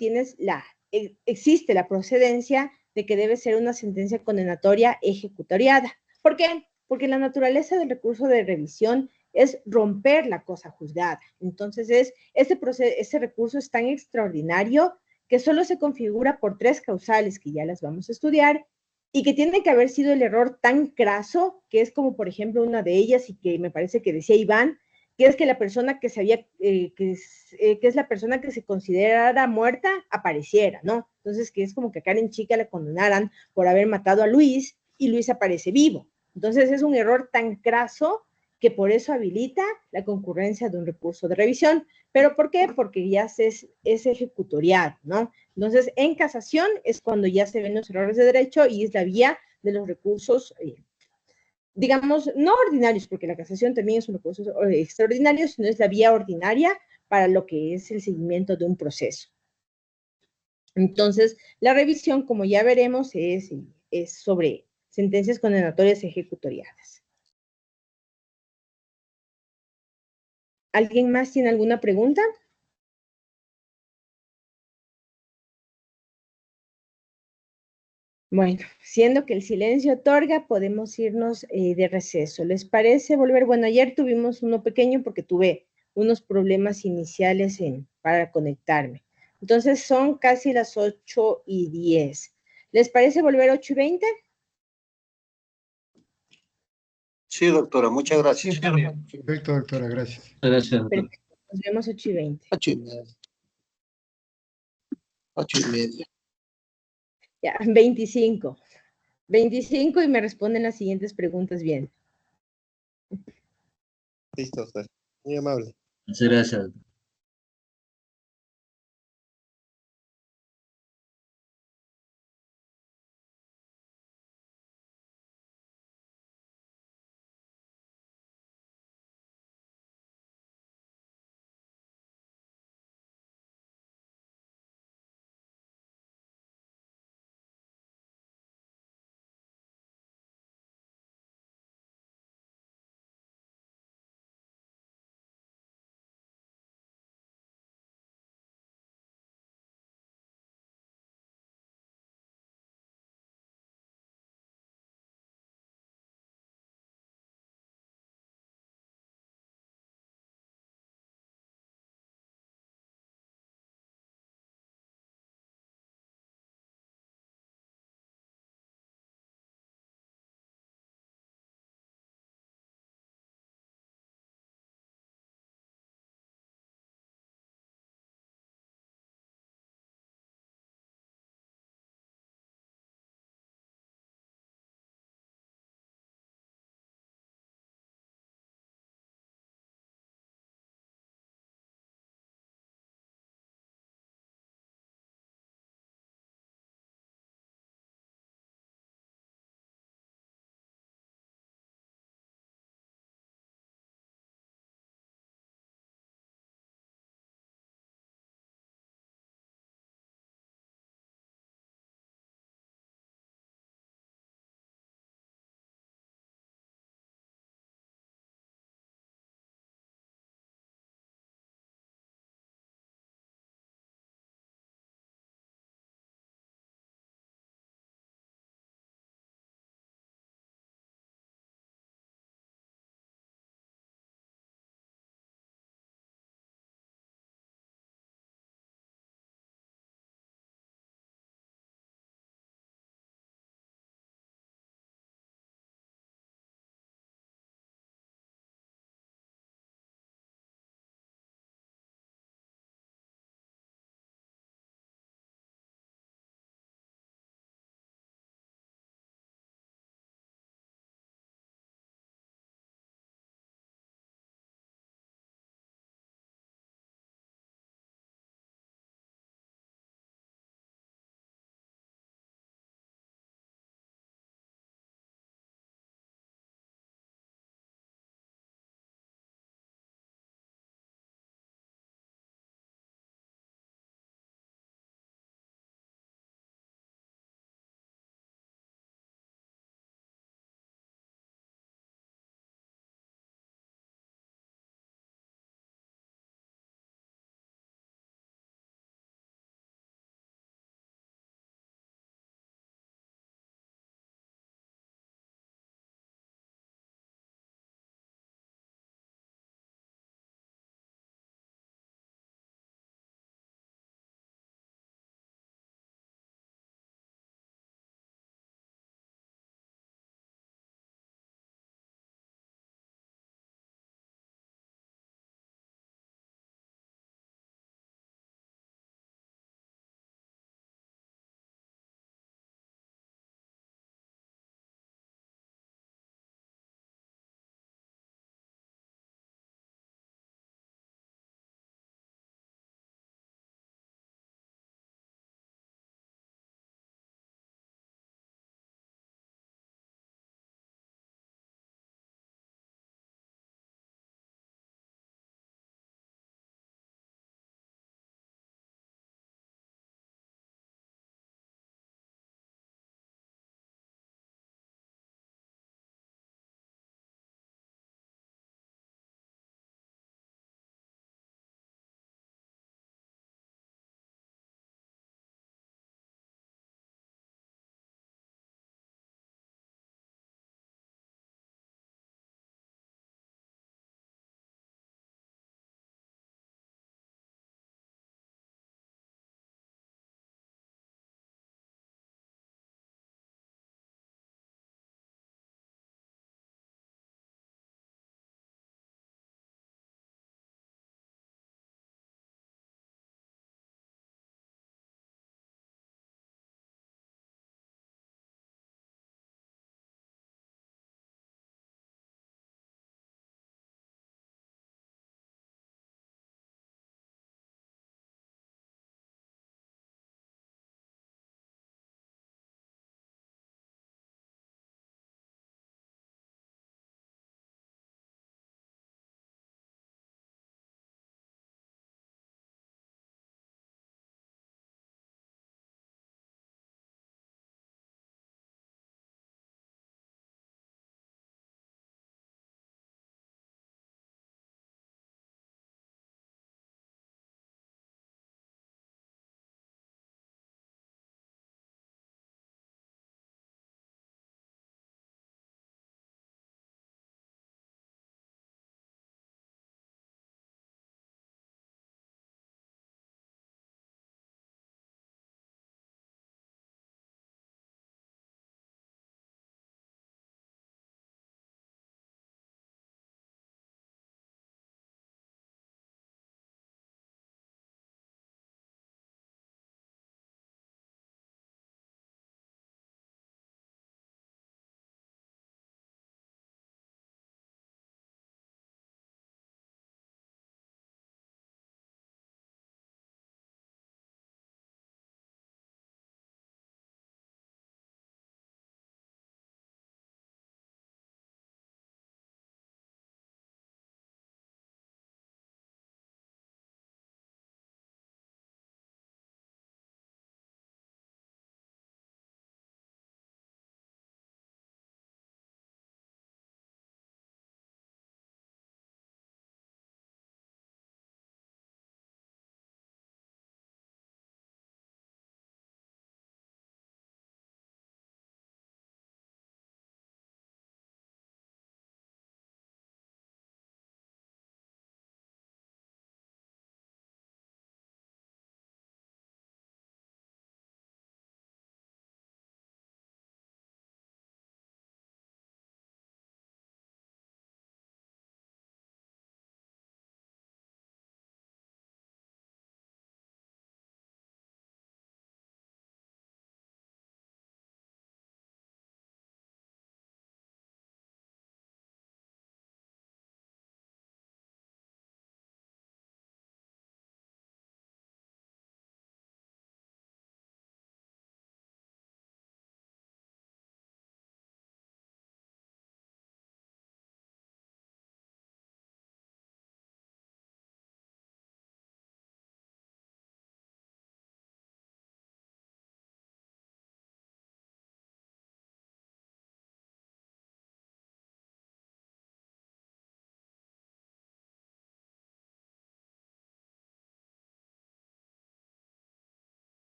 existe la procedencia de que debe ser una sentencia condenatoria ejecutoriada. ¿Por qué? Porque la naturaleza del recurso de revisión es romper la cosa juzgada. Entonces, este recurso es tan extraordinario que solo se configura por 3 causales que ya las vamos a estudiar y que tiene que haber sido el error tan craso, que es como, por ejemplo, una de ellas y que me parece que decía Iván, que es que la persona que sabía, que es la persona que se considerara muerta, apareciera, ¿no? Entonces, que es como que a Karen Chica la condenaran por haber matado a Luis y Luis aparece vivo. Entonces, es un error tan craso que por eso habilita la concurrencia de un recurso de revisión. ¿Pero por qué? Porque ya es ejecutoriado, ¿no? Entonces, en casación es cuando ya se ven los errores de derecho y es la vía de los recursos digamos, no ordinarios, porque la casación también es un recurso extraordinario, sino es la vía ordinaria para lo que es el seguimiento de un proceso. Entonces, la revisión, como ya veremos, es sobre sentencias condenatorias ejecutoriadas. ¿Alguien más tiene alguna pregunta? Bueno, siendo que el silencio otorga, podemos irnos de receso. ¿Les parece volver? Bueno, ayer tuvimos uno pequeño porque tuve unos problemas iniciales para conectarme. Entonces son casi las 8:10. ¿Les parece volver 8:20? Sí, doctora, muchas gracias. Sí, está bien. Perfecto, doctora, gracias. Gracias, doctor. Perfecto, nos vemos 8:20. 8:30. 8:30. Ya, 25. 25 y me responden las siguientes preguntas bien. Listo, doctor. Muy amable. Muchas gracias.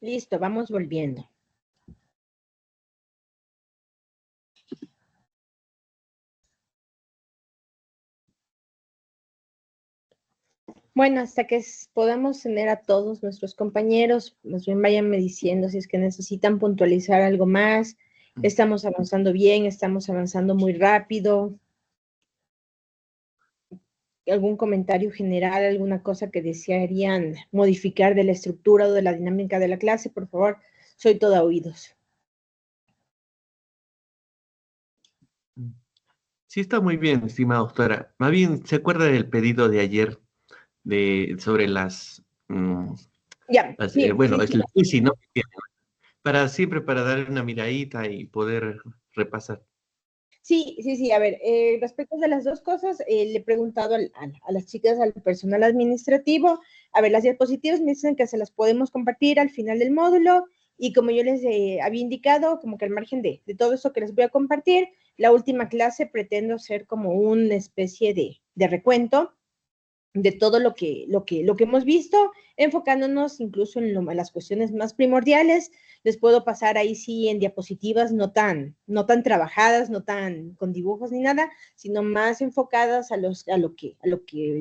Listo, vamos volviendo. Bueno, hasta que podamos tener a todos nuestros compañeros, más bien váyanme diciendo si es que necesitan puntualizar algo más. Estamos avanzando bien, estamos avanzando muy rápido. ¿Algún comentario general, alguna cosa que desearían modificar de la estructura o de la dinámica de la clase? Por favor, soy toda oídos. Sí, está muy bien, estimada doctora. Más bien, ¿se acuerda del pedido de ayer sobre Ya, sí, bueno, sí, es sí. la crisis, ¿no? Para siempre, para darle una miradita y poder repasar. Sí, sí, sí. A ver, respecto de las dos cosas, le he preguntado a las chicas, al personal administrativo. A ver, las diapositivas me dicen que se las podemos compartir al final del módulo y como yo les había indicado, como que al margen de todo eso que les voy a compartir, la última clase pretendo ser como una especie de recuento de todo lo que hemos visto, enfocándonos incluso en las cuestiones más primordiales. Les puedo pasar ahí sí en diapositivas no tan trabajadas, no tan con dibujos ni nada, sino más enfocadas a lo que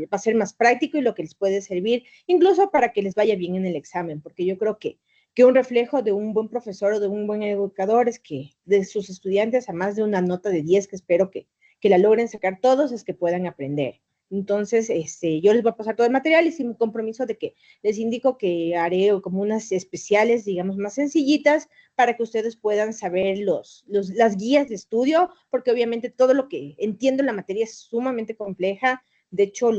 va a ser más práctico y lo que les puede servir, incluso para que les vaya bien en el examen, porque yo creo que un reflejo de un buen profesor o de un buen educador es que de sus estudiantes, a más de una nota de 10, que espero que la logren sacar todos, es que puedan aprender. Entonces, yo les voy a pasar todo el material y sin compromiso de que les indico que haré como unas especiales, digamos, más sencillitas para que ustedes puedan saber las guías de estudio, porque obviamente todo lo que entiendo en la materia es sumamente compleja. De hecho,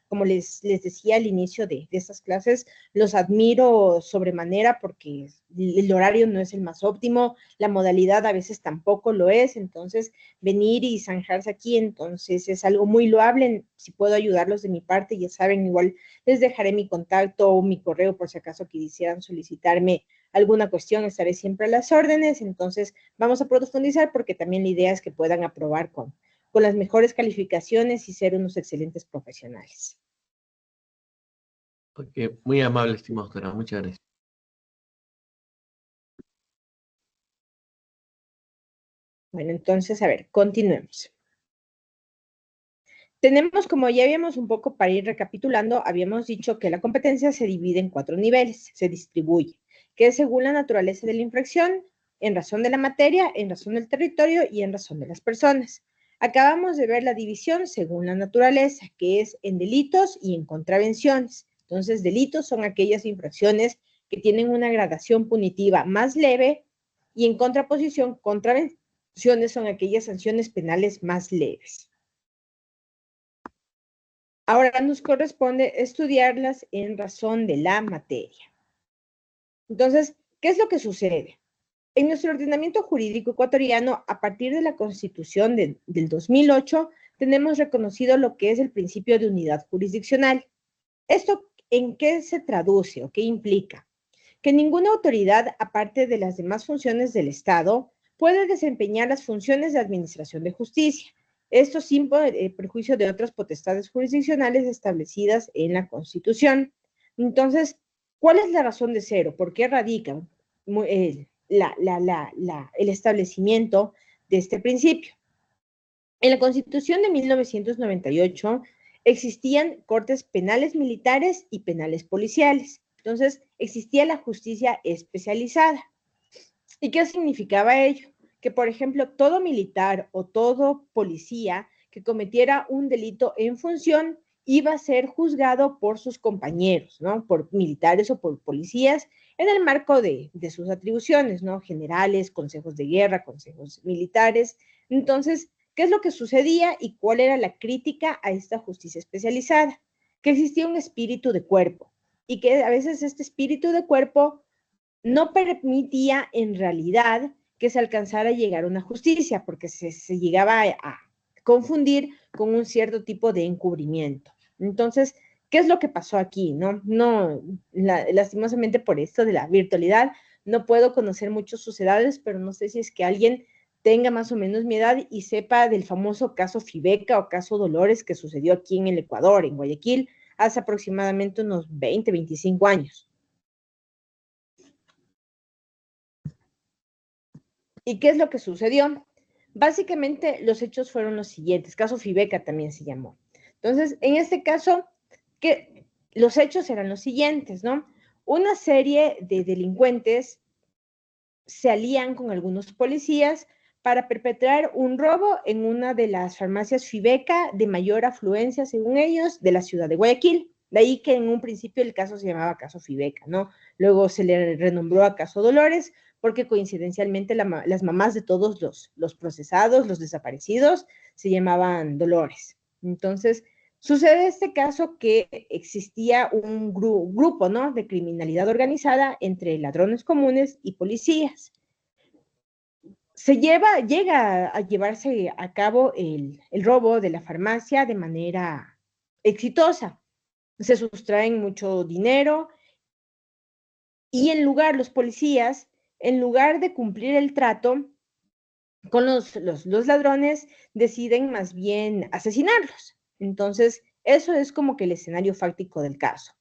como les decía al inicio de estas clases, los admiro sobremanera porque el horario no es el más óptimo, la modalidad a veces tampoco lo es, entonces venir y zanjarse aquí, entonces es algo muy loable. Si puedo ayudarlos de mi parte, ya saben, igual les dejaré mi contacto o mi correo por si acaso quisieran solicitarme alguna cuestión, estaré siempre a las órdenes. Entonces vamos a profundizar porque también la idea es que puedan aprobar con las mejores calificaciones y ser unos excelentes profesionales. Okay, muy amable, estimada doctora, muchas gracias. Bueno, entonces, a ver, continuemos. Tenemos, como ya habíamos un poco para ir recapitulando, habíamos dicho que la competencia se divide en 4 niveles, se distribuye, que es según la naturaleza de la infracción, en razón de la materia, en razón del territorio y en razón de las personas. Acabamos de ver la división según la naturaleza, que es en delitos y en contravenciones. Entonces, delitos son aquellas infracciones que tienen una gradación punitiva más leve y en contraposición, contravenciones son aquellas sanciones penales más leves. Ahora nos corresponde estudiarlas en razón de la materia. Entonces, ¿qué es lo que sucede? En nuestro ordenamiento jurídico ecuatoriano, a partir de la Constitución del 2008, tenemos reconocido lo que es el principio de unidad jurisdiccional. ¿Esto en qué se traduce o qué implica? Que ninguna autoridad, aparte de las demás funciones del Estado, puede desempeñar las funciones de administración de justicia. Esto sin perjuicio de otras potestades jurisdiccionales establecidas en la Constitución. Entonces, ¿cuál es la razón de ser o por qué radica el establecimiento de este principio? En la Constitución de 1998 existían cortes penales militares y penales policiales. Entonces, existía la justicia especializada. ¿Y qué significaba ello? Que, por ejemplo, todo militar o todo policía que cometiera un delito en función iba a ser juzgado por sus compañeros, ¿no? Por militares o por policías en el marco de sus atribuciones, ¿no? Generales, consejos de guerra, consejos militares. Entonces, ¿qué es lo que sucedía y cuál era la crítica a esta justicia especializada? Que existía un espíritu de cuerpo y que a veces este espíritu de cuerpo no permitía en realidad que se alcanzara a llegar a una justicia, porque se llegaba a confundir con un cierto tipo de encubrimiento. Entonces, ¿qué es lo que pasó aquí? Lastimosamente por esto de la virtualidad, no puedo conocer muchos sus edades, pero no sé si es que alguien tenga más o menos mi edad y sepa del famoso caso Fibeca o caso Dolores que sucedió aquí en el Ecuador, en Guayaquil, hace aproximadamente unos 20, 25 años. ¿Y qué es lo que sucedió? Básicamente los hechos fueron los siguientes, caso Fibeca también se llamó. Entonces, en este caso, los hechos eran los siguientes, ¿no? Una serie de delincuentes se alían con algunos policías para perpetrar un robo en una de las farmacias Fibeca de mayor afluencia, según ellos, de la ciudad de Guayaquil. De ahí que en un principio el caso se llamaba caso Fibeca, ¿no? Luego se le renombró a caso Dolores, porque coincidencialmente las mamás de todos los procesados, los desaparecidos, se llamaban Dolores. Entonces, sucede este caso que existía un grupo, ¿no?, de criminalidad organizada entre ladrones comunes y policías. Llega a llevarse a cabo el robo de la farmacia de manera exitosa. Se sustraen mucho dinero y los policías, en lugar de cumplir el trato con los ladrones, deciden más bien asesinarlos. Entonces, eso es como que el escenario fáctico del caso.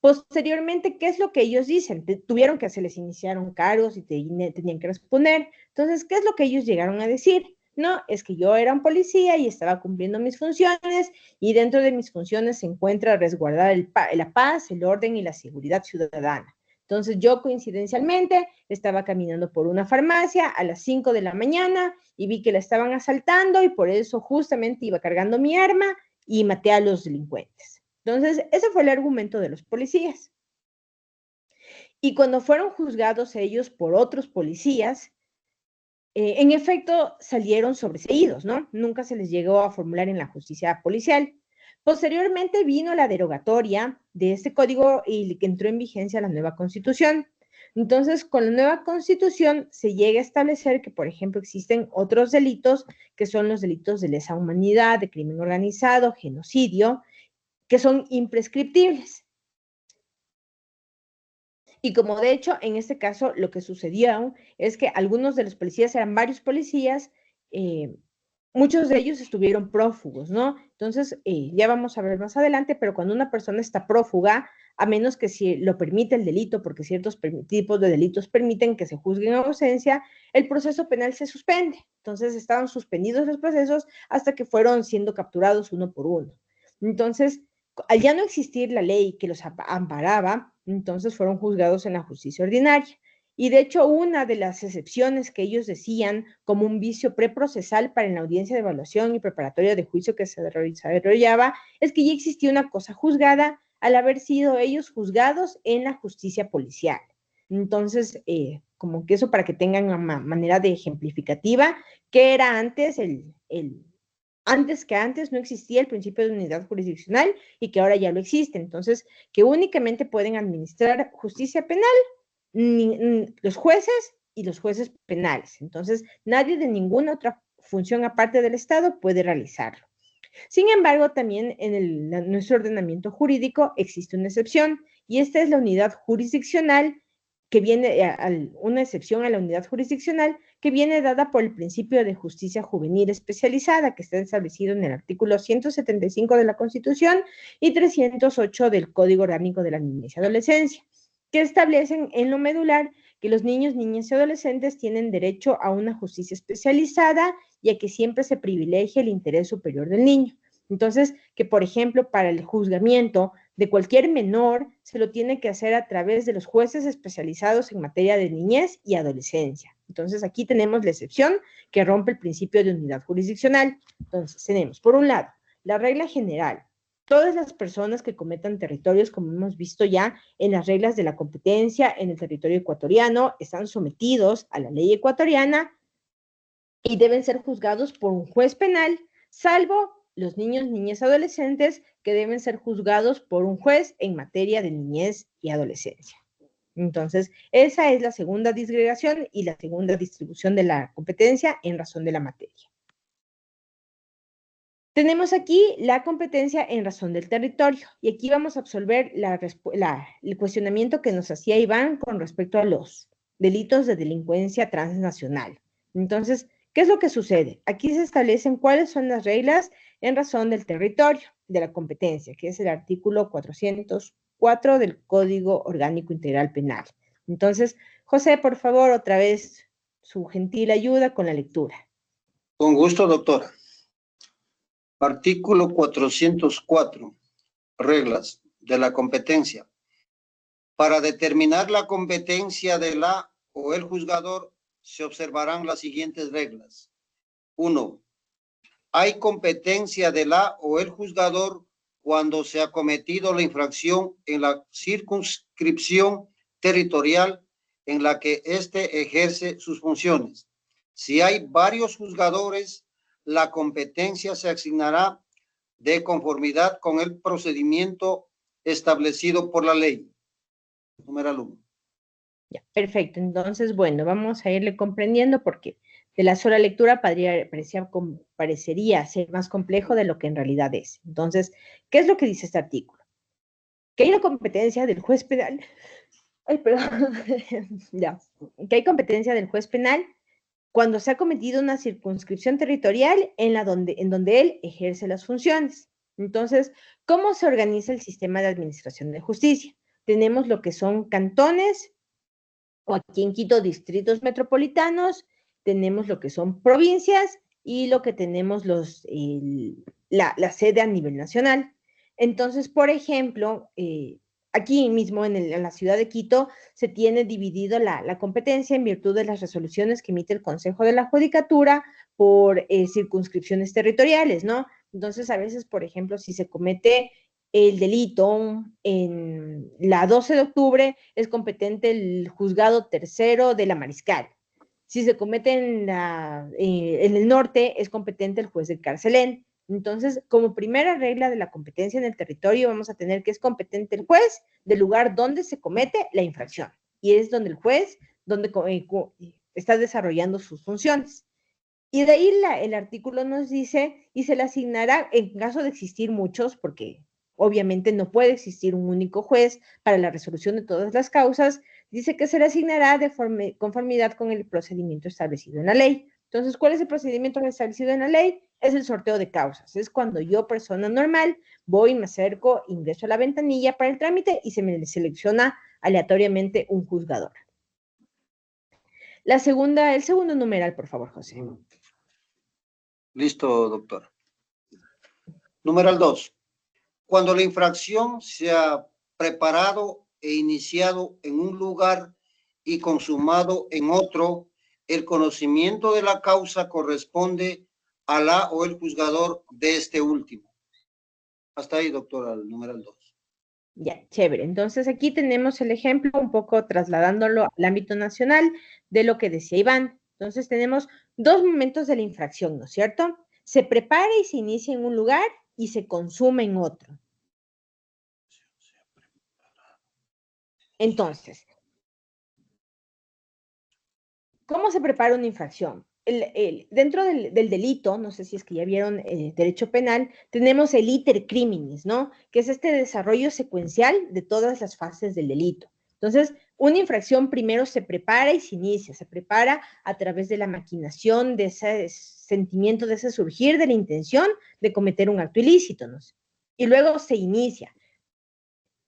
Posteriormente, ¿qué es lo que ellos dicen? Tuvieron que se les iniciaron cargos y tenían que responder. Entonces, ¿qué es lo que ellos llegaron a decir? No, es que yo era un policía y estaba cumpliendo mis funciones y dentro de mis funciones se encuentra resguardar la paz, el orden y la seguridad ciudadana. Entonces, yo coincidencialmente estaba caminando por una farmacia a las 5 de la mañana y vi que la estaban asaltando y por eso justamente iba cargando mi arma y maté a los delincuentes. Entonces, ese fue el argumento de los policías. Y cuando fueron juzgados ellos por otros policías, en efecto salieron sobreseídos, ¿no? Nunca se les llegó a formular en la justicia policial. Posteriormente vino la derogatoria de este código y entró en vigencia la nueva constitución. Entonces, con la nueva constitución se llega a establecer que, por ejemplo, existen otros delitos que son los delitos de lesa humanidad, de crimen organizado, genocidio, que son imprescriptibles. Y como de hecho, en este caso, lo que sucedió es que algunos de los policías, eran varios policías, muchos de ellos estuvieron prófugos, ¿no? Entonces, ya vamos a ver más adelante, pero cuando una persona está prófuga, a menos que si lo permite el delito, porque ciertos tipos de delitos permiten que se juzgue en ausencia, el proceso penal se suspende. Entonces, estaban suspendidos los procesos hasta que fueron siendo capturados uno por uno. Entonces, al ya no existir la ley que los amparaba, entonces fueron juzgados en la justicia ordinaria. Y de hecho, una de las excepciones que ellos decían como un vicio preprocesal para en la audiencia de evaluación y preparatoria de juicio que se desarrollaba es que ya existía una cosa juzgada al haber sido ellos juzgados en la justicia policial. Entonces, como que eso para que tengan una manera de ejemplificativa, que era antes antes no existía el principio de unidad jurisdiccional y que ahora ya lo existe. Entonces, que únicamente pueden administrar justicia penal los jueces y los jueces penales. Entonces, nadie de ninguna otra función aparte del Estado puede realizarlo. Sin embargo, también en nuestro ordenamiento jurídico existe una excepción y esta es la unidad jurisdiccional que viene una excepción a la unidad jurisdiccional que viene dada por el principio de justicia juvenil especializada que está establecido en el artículo 175 de la Constitución y 308 del Código Orgánico de la Niñez y Adolescencia, que establecen en lo medular que los niños, niñas y adolescentes tienen derecho a una justicia especializada y a que siempre se privilegie el interés superior del niño. Entonces, que por ejemplo, para el juzgamiento de cualquier menor, se lo tiene que hacer a través de los jueces especializados en materia de niñez y adolescencia. Entonces, aquí tenemos la excepción que rompe el principio de unidad jurisdiccional. Entonces, tenemos, por un lado, la regla general. Todas las personas que cometan territorios, como hemos visto ya en las reglas de la competencia en el territorio ecuatoriano, están sometidos a la ley ecuatoriana y deben ser juzgados por un juez penal, salvo los niños, niñas, adolescentes que deben ser juzgados por un juez en materia de niñez y adolescencia. Entonces, esa es la segunda disgregación y la segunda distribución de la competencia en razón de la materia. Tenemos aquí la competencia en razón del territorio y aquí vamos a absolver el cuestionamiento que nos hacía Iván con respecto a los delitos de delincuencia transnacional. Entonces, ¿qué es lo que sucede? Aquí se establecen cuáles son las reglas en razón del territorio, de la competencia, que es el artículo 404 del Código Orgánico Integral Penal. Entonces, José, por favor, otra vez, su gentil ayuda con la lectura. Con gusto, doctora. Artículo 404. Reglas de la competencia. Para determinar la competencia de la o el juzgador, se observarán las siguientes reglas. 1. Hay competencia de la o el juzgador cuando se ha cometido la infracción en la circunscripción territorial en la que éste ejerce sus funciones. Si hay varios juzgadores, la competencia se asignará de conformidad con el procedimiento establecido por la ley. Numeral 1. Ya, perfecto. Entonces, bueno, vamos a irle comprendiendo porque de la sola lectura parecería ser más complejo de lo que en realidad es. Entonces, ¿qué es lo que dice este artículo? Que hay una competencia del juez penal. Ay, perdón. Ya. Que hay competencia del juez penal cuando se ha cometido una circunscripción territorial en donde él ejerce las funciones. Entonces, ¿cómo se organiza el sistema de administración de justicia? Tenemos lo que son cantones, o aquí en Quito, distritos metropolitanos, tenemos lo que son provincias y lo que tenemos la sede a nivel nacional. Entonces, por ejemplo, aquí mismo en la ciudad de Quito se tiene dividido la competencia en virtud de las resoluciones que emite el Consejo de la Judicatura por circunscripciones territoriales, ¿no? Entonces, a veces, por ejemplo, si se comete el delito en la 12 de octubre, es competente el juzgado tercero de la Mariscal. Si se comete en el norte, es competente el juez del Carcelén. Entonces, como primera regla de la competencia en el territorio, vamos a tener que es competente el juez del lugar donde se comete la infracción. Y es donde el juez está desarrollando sus funciones. Y de ahí el artículo nos dice, y se le asignará, en caso de existir muchos, porque obviamente no puede existir un único juez para la resolución de todas las causas, dice que se le asignará de conformidad con el procedimiento establecido en la ley. Entonces, ¿cuál es el procedimiento establecido en la ley? Es el sorteo de causas. Es cuando yo, persona normal, voy, me acerco, ingreso a la ventanilla para el trámite y se me selecciona aleatoriamente un juzgador. El segundo numeral, por favor, José. Listo, doctor. Numeral 2. Cuando la infracción se ha preparado e iniciado en un lugar y consumado en otro, el conocimiento de la causa corresponde a la o el juzgador de este último. Hasta ahí, doctora, el numeral 2. Ya, chévere. Entonces aquí tenemos el ejemplo, un poco trasladándolo al ámbito nacional de lo que decía Iván. Entonces tenemos dos momentos de la infracción, ¿no es cierto? Se prepara y se inicia en un lugar y se consume en otro. Entonces, ¿cómo se prepara una infracción? Dentro del delito, no sé si es que ya vieron derecho penal, tenemos el iter criminis, ¿no? Que es este desarrollo secuencial de todas las fases del delito. Entonces, una infracción primero se prepara y se inicia, se prepara a través de la maquinación, de ese sentimiento, de ese surgir de la intención de cometer un acto ilícito, ¿no? Y luego se inicia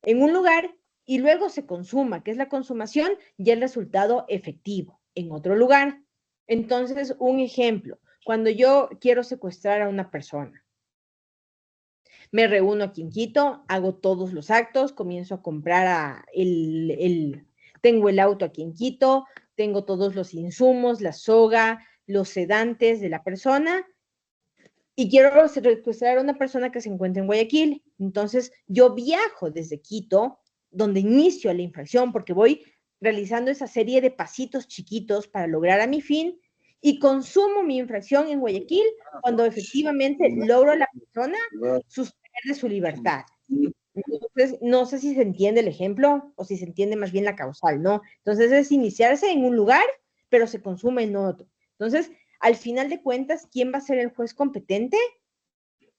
en un lugar y luego se consuma, que es la consumación y el resultado efectivo en otro lugar. Entonces, un ejemplo, cuando yo quiero secuestrar a una persona, me reúno aquí en Quito, hago todos los actos, comienzo a comprar tengo el auto aquí en Quito, tengo todos los insumos, la soga, los sedantes de la persona, y quiero secuestrar a una persona que se encuentra en Guayaquil. Entonces, yo viajo desde Quito, donde inicio la infracción, porque voy realizando esa serie de pasitos chiquitos para lograr a mi fin, y consumo mi infracción en Guayaquil cuando efectivamente logro a la persona sustraer de su libertad. Entonces, no sé si se entiende el ejemplo o si se entiende más bien la causal, ¿no? Entonces, es iniciarse en un lugar, pero se consume en otro. Entonces, al final de cuentas, ¿quién va a ser el juez competente?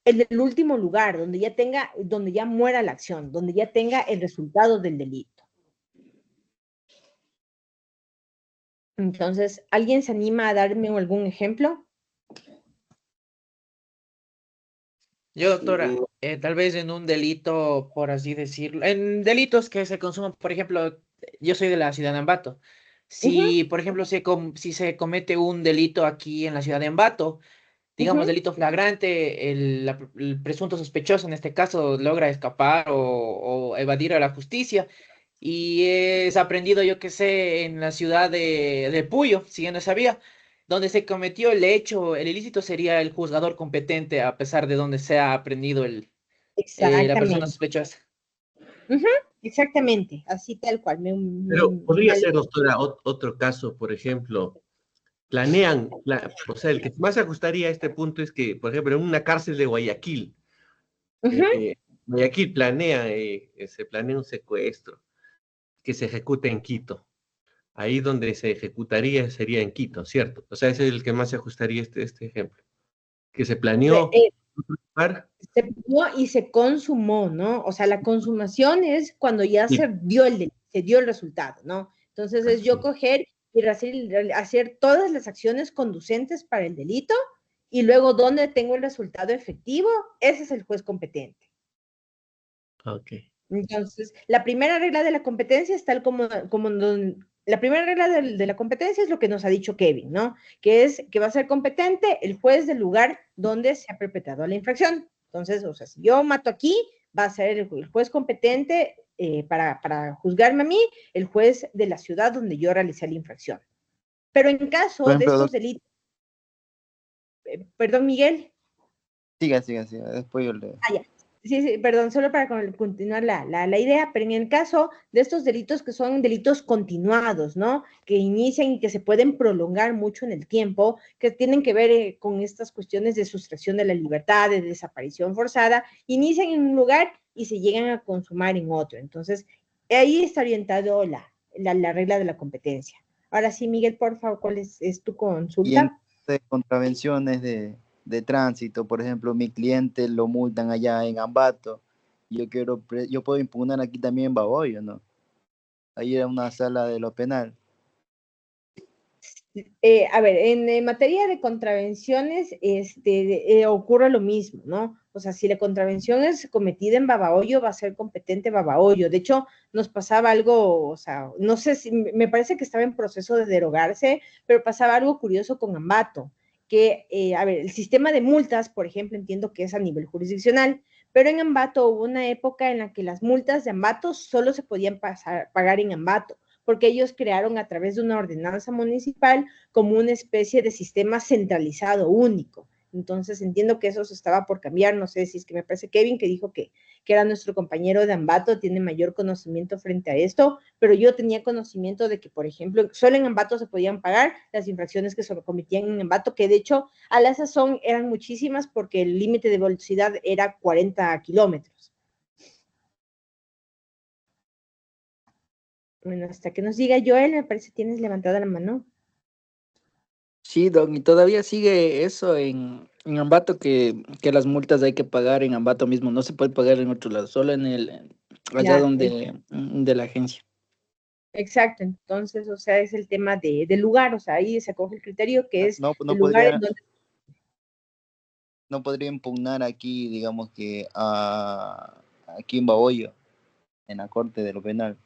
El del último lugar, donde ya muera la acción, donde ya tenga el resultado del delito. Entonces, ¿alguien se anima a darme algún ejemplo? Yo, doctora, tal vez en un delito, por así decirlo, en delitos que se consuman, por ejemplo, yo soy de la ciudad de Ambato. Ujú, Si, por ejemplo, si se comete un delito aquí en la ciudad de Ambato, digamos, ujú. delito flagrante, el presunto sospechoso en este caso logra escapar o evadir a la justicia y es aprendido, yo qué sé, en la ciudad de Puyo, siguiendo esa vía, donde se cometió el hecho, el ilícito sería el juzgador competente a pesar de donde sea aprendido la persona Exactamente. sospechosa. Ujú, exactamente, así tal cual. Pero podría ser, doctora, otro caso, por ejemplo, o sea, el que más se ajustaría a este punto es que, por ejemplo, en una cárcel de Guayaquil, Ujú, Guayaquil se planea un secuestro que se ejecute en Quito. Ahí donde se ejecutaría sería en Quito, ¿cierto? O sea, ese es el que más se ajustaría este ejemplo. Que se se- planeó eh, en otro lugar. se pidió y se consumó, ¿no? O sea, la consumación es cuando ya Sí, se dio el resultado, ¿no? Entonces es yo sí. coger y hacer todas las acciones conducentes para el delito y luego donde tengo el resultado efectivo, ese es el juez competente. Ok. Entonces, la primera regla de la competencia es tal la primera regla de la competencia es lo que nos ha dicho Kevin, ¿no? Que es que va a ser competente el juez del lugar donde se ha perpetrado la infracción. Entonces, o sea, si yo mato aquí, va a ser el juez competente para juzgarme a mí, el juez de la ciudad donde yo realicé la infracción. Pero en Por caso de ejemplo, estos delitos, perdón, Miguel. siga. Después yo le... Ah, ya. Sí, sí, perdón, solo para continuar la idea, pero en el caso de estos delitos que son delitos continuados, ¿no? Que inician y que se pueden prolongar mucho en el tiempo, que tienen que ver con estas cuestiones de sustracción de la libertad, de desaparición forzada, inician en un lugar y se llegan a consumar en otro. Entonces, ahí está orientado la regla de la competencia. Ahora sí, Miguel, por favor, ¿cuál es tu Y en consulta? de contravenciones de tránsito, por ejemplo, mi cliente lo multan allá en Ambato, yo puedo impugnar aquí también en Baboyo, ¿no? Ahí era una sala de lo penal. A ver, en materia de contravenciones, ocurre lo mismo, ¿no? O sea, si la contravención es cometida en Babahoyo, va a ser competente Babahoyo. De hecho, nos pasaba algo, o sea, no sé si, me parece que estaba en proceso de derogarse, pero pasaba algo curioso con Ambato, que, a ver, el sistema de multas, por ejemplo, entiendo que es a nivel jurisdiccional, pero en Ambato hubo una época en la que las multas de Ambato solo se podían pagar en Ambato porque ellos crearon a través de una ordenanza municipal como una especie de sistema centralizado único. Entonces entiendo que eso se estaba por cambiar, no sé si es que me parece Kevin que dijo que era nuestro compañero de Ambato, tiene mayor conocimiento frente a esto, pero yo tenía conocimiento de que, por ejemplo, solo en Ambato se podían pagar las infracciones que se cometían en Ambato, que de hecho a la sazón eran muchísimas porque el límite de velocidad era 40 kilómetros. Bueno, hasta que nos diga Joel, me parece que tienes levantada la mano. Sí, Don, y todavía sigue eso en Ambato que las multas hay que pagar en Ambato mismo, no se puede pagar en otro lado, solo allá Ya, donde de la agencia. exacto, entonces, o sea, es el tema del lugar, o sea, ahí se coge el criterio que es No, el lugar en donde... no podría impugnar aquí, digamos que aquí en Baboyo, en la Corte de lo Penal.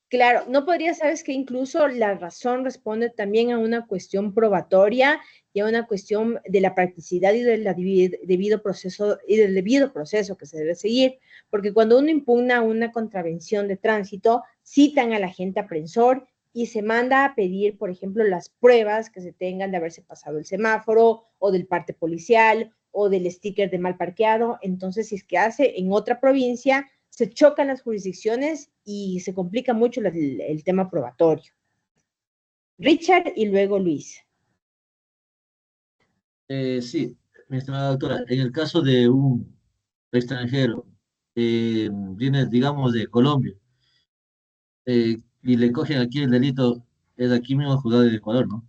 Claro, no podría, sabes que incluso la razón responde también a una cuestión probatoria y a una cuestión de la practicidad y del debido proceso que se debe seguir, porque cuando uno impugna una contravención de tránsito, citan al agente aprensor y se manda a pedir, por ejemplo, las pruebas que se tengan de haberse pasado el semáforo o del parte policial o del sticker de mal parqueado. Entonces, si es que hace en otra provincia, se chocan las jurisdicciones y se complica mucho el tema probatorio. Richard y luego Luis. Sí, mi estimada doctora, en el caso de un extranjero, viene, digamos, de Colombia, y le cogen aquí el delito, es aquí mismo juzgado en Ecuador, ¿no?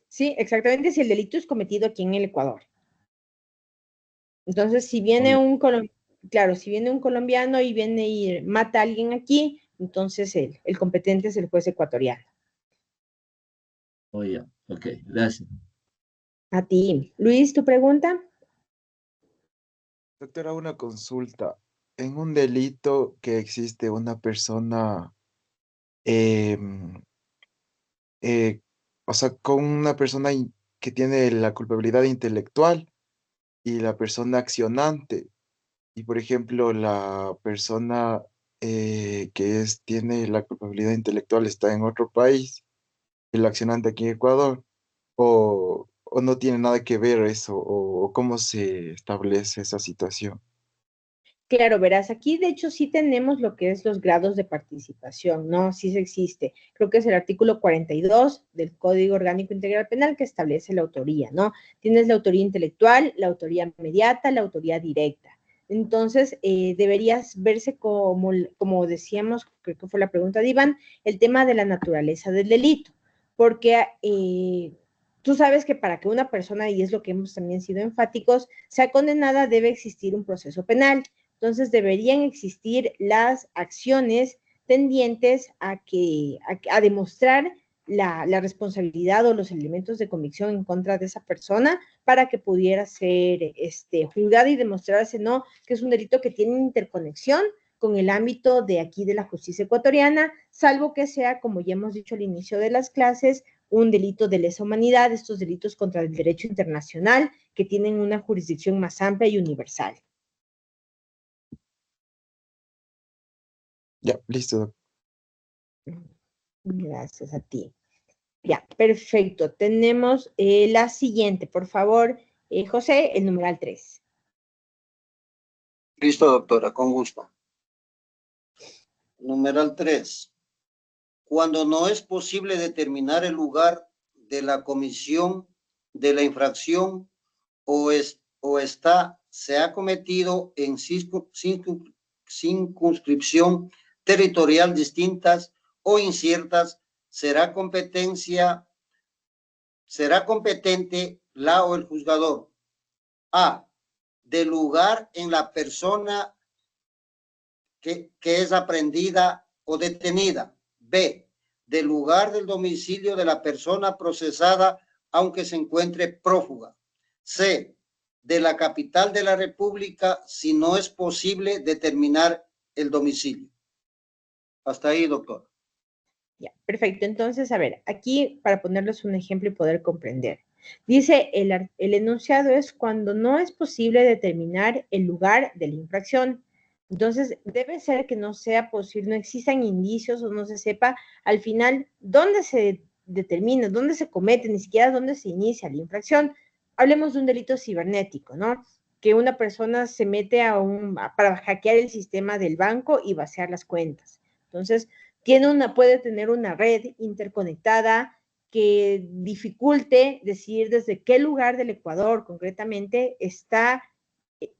Sí, exactamente, si el delito es cometido aquí en el Ecuador. Entonces, si viene Oye, claro, si viene un colombiano y viene y mata a alguien aquí, entonces el competente es el juez ecuatoriano. oye, ok, gracias. A ti. Luis, ¿tu pregunta? Doctora, una consulta. En un delito que existe una persona em, eh, o sea, con una persona que tiene la culpabilidad intelectual y la persona accionante. Y por ejemplo, la persona tiene la culpabilidad intelectual está en otro país, el accionante aquí en Ecuador, o no tiene nada que ver eso, o cómo se establece esa situación. Claro, verás, aquí de hecho sí tenemos lo que es los grados de participación, ¿no? Sí se existe. Creo que es el artículo 42 del Código Orgánico Integral Penal que establece la autoría, ¿no? Tienes la autoría intelectual, la autoría inmediata, la autoría directa. Entonces, deberías verse como decíamos, creo que fue la pregunta de Iván, el tema de la naturaleza del delito, porque tú sabes que para que una persona, y es lo que hemos también sido enfáticos, sea condenada, debe existir un proceso penal. Entonces deberían existir las acciones tendientes a demostrar la responsabilidad o los elementos de convicción en contra de esa persona para que pudiera ser juzgada y demostrarse no que es un delito que tiene interconexión con el ámbito de aquí de la justicia ecuatoriana, salvo que sea, como ya hemos dicho al inicio de las clases, un delito de lesa humanidad, estos delitos contra el derecho internacional que tienen una jurisdicción más amplia y universal. Ya, listo. Gracias a ti. Ya, perfecto. Tenemos la siguiente, por favor, José, el numeral 3. Listo, doctora, con gusto. Numeral 3. Cuando no es posible determinar el lugar de la comisión de la infracción se ha cometido en circunscripción territorial distintas o inciertas, será competente la o el juzgador. A. Del lugar en la persona que es aprehendida o detenida. B. Del lugar del domicilio de la persona procesada, aunque se encuentre prófuga. C. De la capital de la República, si no es posible determinar el domicilio. Hasta ahí, doctor. Ya, perfecto. Entonces, a ver, aquí para ponerles un ejemplo y poder comprender. Dice, el enunciado es cuando no es posible determinar el lugar de la infracción. Entonces, debe ser que no sea posible, no existan indicios o no se sepa al final dónde se determina, dónde se comete, ni siquiera dónde se inicia la infracción. Hablemos de un delito cibernético, ¿no? Que una persona se mete para hackear el sistema del banco y vaciar las cuentas. Entonces, puede tener una red interconectada que dificulte decir desde qué lugar del Ecuador concretamente está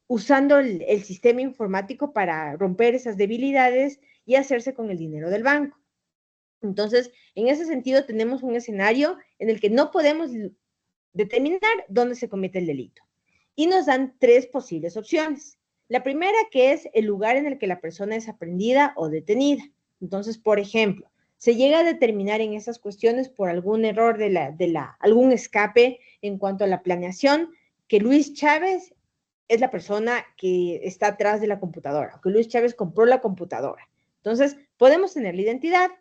usando el sistema informático para romper esas debilidades y hacerse con el dinero del banco. Entonces, en ese sentido, tenemos un escenario en el que no podemos determinar dónde se comete el delito. Y nos dan 3 posibles opciones. La primera, que es el lugar en el que la persona es aprehendida o detenida. Entonces, por ejemplo, se llega a determinar en esas cuestiones por algún error algún escape en cuanto a la planeación, que Luis Chávez es la persona que está atrás de la computadora, que Luis Chávez compró la computadora. Entonces, podemos tener la identidad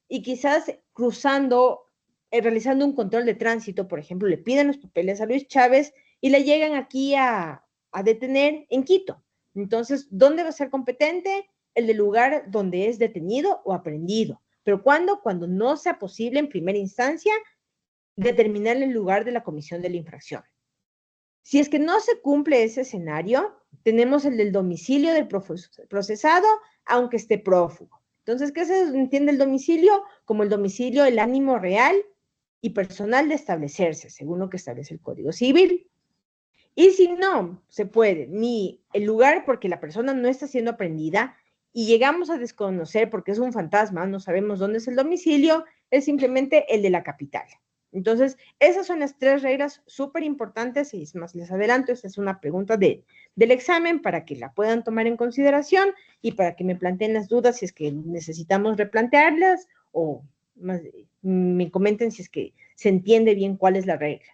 y quizás realizando un control de tránsito, por ejemplo, le piden los papeles a Luis Chávez y le llegan aquí a detener en Quito. Entonces, ¿dónde va a ser competente? El del lugar donde es detenido o aprehendido. ¿Pero cuándo? Cuando no sea posible en primera instancia determinar el lugar de la comisión de la infracción. Si es que no se cumple ese escenario, tenemos el del domicilio del procesado, aunque esté prófugo. Entonces, ¿qué se entiende el domicilio? Como el domicilio, el ánimo real y personal de establecerse, según lo que establece el Código Civil. Y si no se puede, ni el lugar porque la persona no está siendo aprehendida y llegamos a desconocer porque es un fantasma, no sabemos dónde es el domicilio, es simplemente el de la capital. Entonces, esas son las 3 reglas súper importantes y es más, les adelanto, esta es una pregunta del examen para que la puedan tomar en consideración y para que me planteen las dudas si es que necesitamos replantearlas o me comenten si es que se entiende bien cuál es la regla.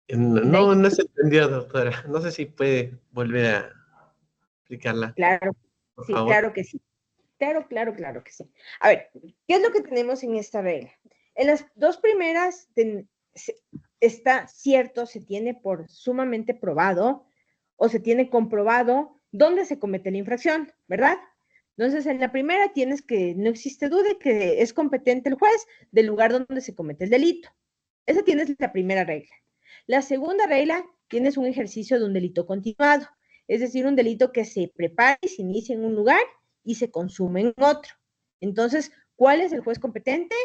No se entendió, doctora. No sé si puede volver a explicarla. Claro, por sí, favor. claro que sí. Claro que sí. A ver, ¿qué es lo que tenemos en esta regla? En las dos primeras está cierto, se tiene por sumamente probado o se tiene comprobado dónde se comete la infracción, ¿verdad? Entonces, en la primera tienes que no existe duda que es competente el juez del lugar donde se comete el delito. Esa tienes la primera regla. La segunda regla, tienes un ejercicio de un delito continuado, es decir, un delito que se prepara y se inicia en un lugar y se consume en otro. Entonces, ¿cuál es el juez competente?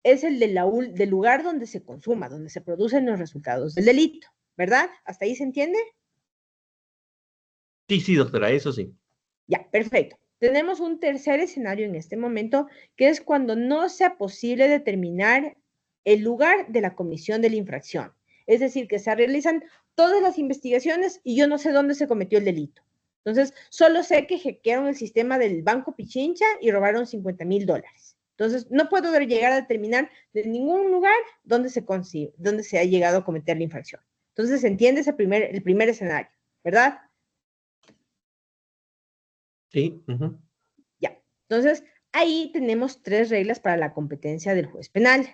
Es el del lugar donde se consuma, donde se producen los resultados del delito, ¿verdad? ¿Hasta ahí se entiende? Sí, doctora, eso sí. Ya, perfecto. Tenemos un tercer escenario en este momento, que es cuando no sea posible determinar el lugar de la comisión de la infracción. Es decir, que se realizan todas las investigaciones y yo no sé dónde se cometió el delito. Entonces, solo sé que hackearon el sistema del Banco Pichincha y robaron $50,000. Entonces, no puedo llegar a determinar de ningún lugar dónde se ha llegado a cometer la infracción. Entonces, se entiende el primer escenario, ¿verdad? Sí. Ya. Entonces, ahí tenemos 3 reglas para la competencia del juez penal.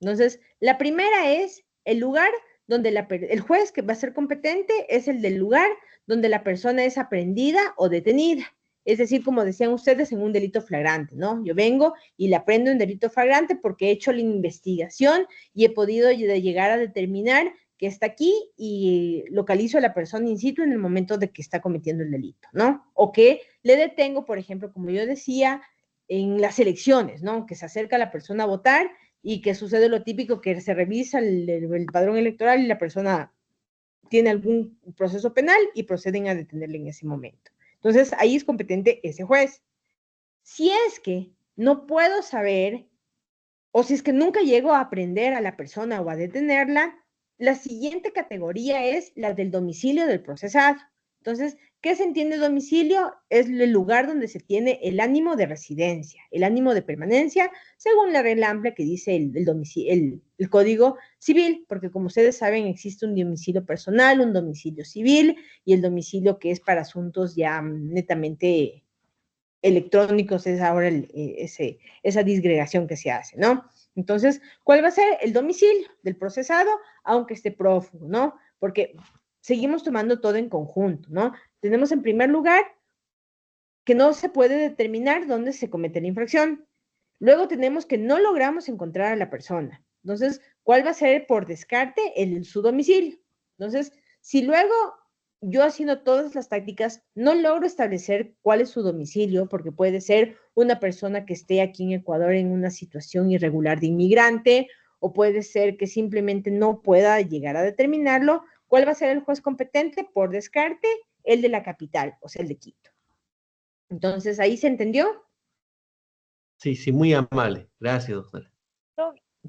Entonces, la primera es el lugar donde el juez que va a ser competente es el del lugar donde la persona es aprehendida o detenida. Es decir, como decían ustedes, en un delito flagrante, ¿no? Yo vengo y le aprendo un delito flagrante porque he hecho la investigación y he podido llegar a determinar que está aquí y localizo a la persona in situ en el momento de que está cometiendo el delito, ¿no? O que le detengo, por ejemplo, como yo decía, en las elecciones, ¿no? Que se acerca la persona a votar y que sucede lo típico que se revisa el padrón electoral y la persona tiene algún proceso penal y proceden a detenerle en ese momento. Entonces, ahí es competente ese juez. Si es que no puedo saber, o si es que nunca llego a aprender a la persona o a detenerla, la siguiente categoría es la del domicilio del procesado. Entonces, ¿qué se entiende domicilio? Es el lugar donde se tiene el ánimo de residencia, el ánimo de permanencia, según la regla amplia que dice el Código Civil, porque como ustedes saben, existe un domicilio personal, un domicilio civil y el domicilio que es para asuntos ya netamente electrónicos, es ahora esa disgregación que se hace, ¿no? Entonces, ¿cuál va a ser el domicilio del procesado, aunque esté prófugo, ¿no? Porque seguimos tomando todo en conjunto, ¿no? Tenemos en primer lugar que no se puede determinar dónde se comete la infracción. Luego tenemos que no logramos encontrar a la persona. Entonces, ¿cuál va a ser por descarte su domicilio? Entonces, si luego yo haciendo todas las tácticas no logro establecer cuál es su domicilio, porque puede ser una persona que esté aquí en Ecuador en una situación irregular de inmigrante, o puede ser que simplemente no pueda llegar a determinarlo, ¿cuál va a ser el juez competente? Por descarte, el de la capital, o sea, el de Quito. Entonces, ¿ahí se entendió? Sí, muy amable. Gracias, doctora.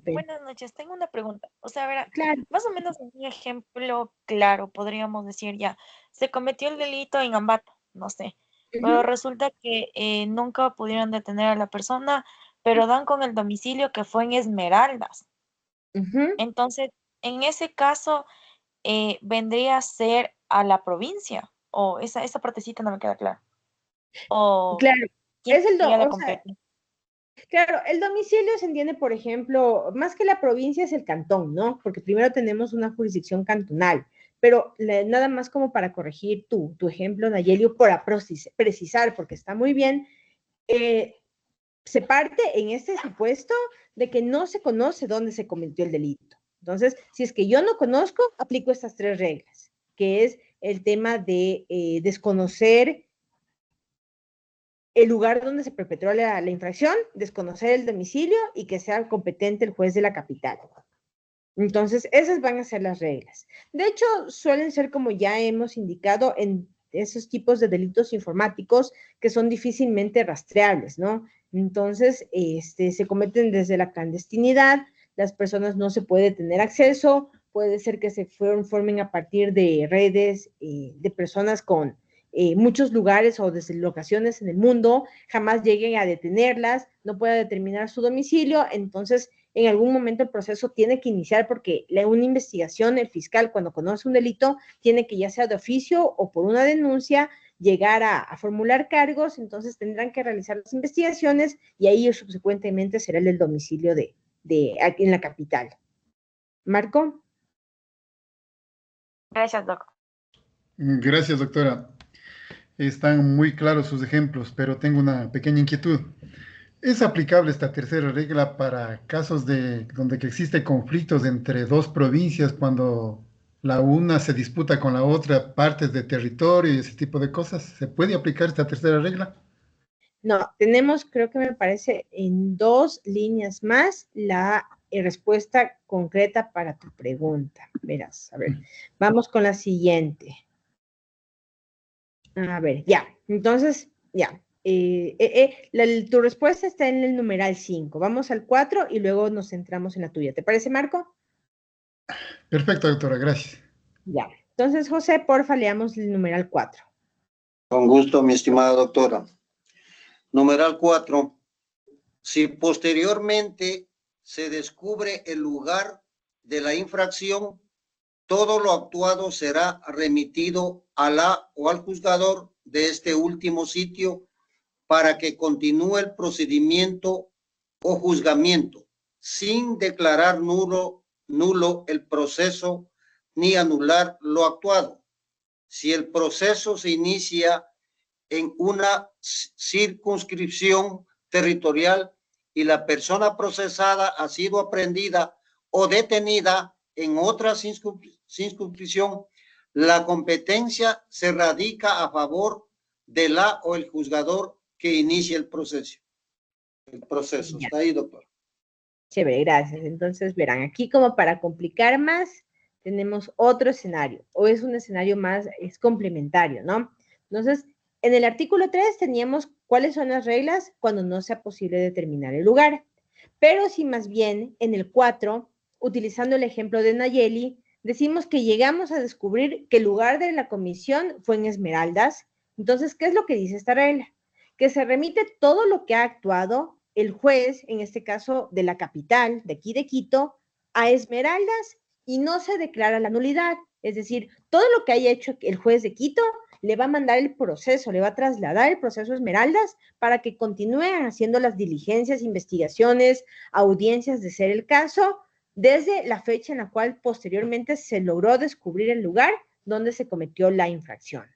Buenas noches, tengo una pregunta. O sea, verá, claro. Más o menos en un ejemplo claro, podríamos decir ya, se cometió el delito en Ambato, no sé, pero resulta que nunca pudieron detener a la persona, pero dan con el domicilio que fue en Esmeraldas. Entonces, en ese caso, vendría a ser a la provincia, o esa partecita no me queda clara. O claro, ¿quién es el sería la o sea, claro, el domicilio se entiende, por ejemplo, más que la provincia es el cantón, ¿no? Porque primero tenemos una jurisdicción cantonal, pero nada más como para corregir tu ejemplo, Nayelio, para precisar, porque está muy bien, se parte en este supuesto de que no se conoce dónde se cometió el delito. Entonces, si es que yo no conozco, aplico estas 3 reglas, que es el tema de desconocer el lugar donde se perpetró la infracción, desconocer el domicilio y que sea competente el juez de la capital. Entonces, esas van a ser las reglas. De hecho, suelen ser, como ya hemos indicado, en esos tipos de delitos informáticos que son difícilmente rastreables, ¿no? Entonces, se cometen desde la clandestinidad, las personas no se puede tener acceso, puede ser que se formen a partir de redes de personas con muchos lugares o locaciones en el mundo, jamás lleguen a detenerlas, no pueda determinar su domicilio, entonces en algún momento el proceso tiene que iniciar porque una investigación, el fiscal cuando conoce un delito, tiene que ya sea de oficio o por una denuncia, llegar a formular cargos, entonces tendrán que realizar las investigaciones y ahí subsecuentemente será el domicilio aquí en la capital. Marco. Gracias, Doc. Gracias, doctora. Están muy claros sus ejemplos, pero tengo una pequeña inquietud. ¿Es aplicable esta tercera regla para casos donde que existen conflictos entre dos provincias cuando la una se disputa con la otra partes de territorio y ese tipo de cosas? ¿Se puede aplicar esta tercera regla? No, tenemos, creo que me parece, en 2 líneas más la respuesta concreta para tu pregunta. Verás, a ver, vamos con la siguiente. A ver, ya, entonces, ya. Tu respuesta está en el numeral 5. Vamos al 4 y luego nos centramos en la tuya. ¿Te parece, Marco? Perfecto, doctora, gracias. Ya. Entonces, José, porfa, leamos el numeral 4. Con gusto, mi estimada doctora. Numeral 4. Si posteriormente se descubre el lugar de la infracción, todo lo actuado será remitido a la o al juzgador de este último sitio para que continúe el procedimiento o juzgamiento, sin declarar nulo el proceso ni anular lo actuado. Si el proceso se inicia en una circunscripción territorial y la persona procesada ha sido aprehendida o detenida en otra circunscripción, la competencia se radica a favor de la o el juzgador que inicie el proceso. Ya. ¿Está ahí, doctor? Chévere, gracias. Entonces, verán, aquí como para complicar más, tenemos otro escenario, o es un escenario más, es complementario, ¿no? Entonces, en el artículo 3 teníamos cuáles son las reglas cuando no sea posible determinar el lugar. Pero si más bien en el 4, utilizando el ejemplo de Nayeli, decimos que llegamos a descubrir que el lugar de la comisión fue en Esmeraldas. Entonces, ¿qué es lo que dice esta regla? Que se remite todo lo que ha actuado el juez, en este caso de la capital, de aquí de Quito, a Esmeraldas y no se declara la nulidad. Es decir, todo lo que haya hecho el juez de Quito le va a mandar el proceso, le va a trasladar el proceso a Esmeraldas para que continúen haciendo las diligencias, investigaciones, audiencias de ser el caso, desde la fecha en la cual posteriormente se logró descubrir el lugar donde se cometió la infracción.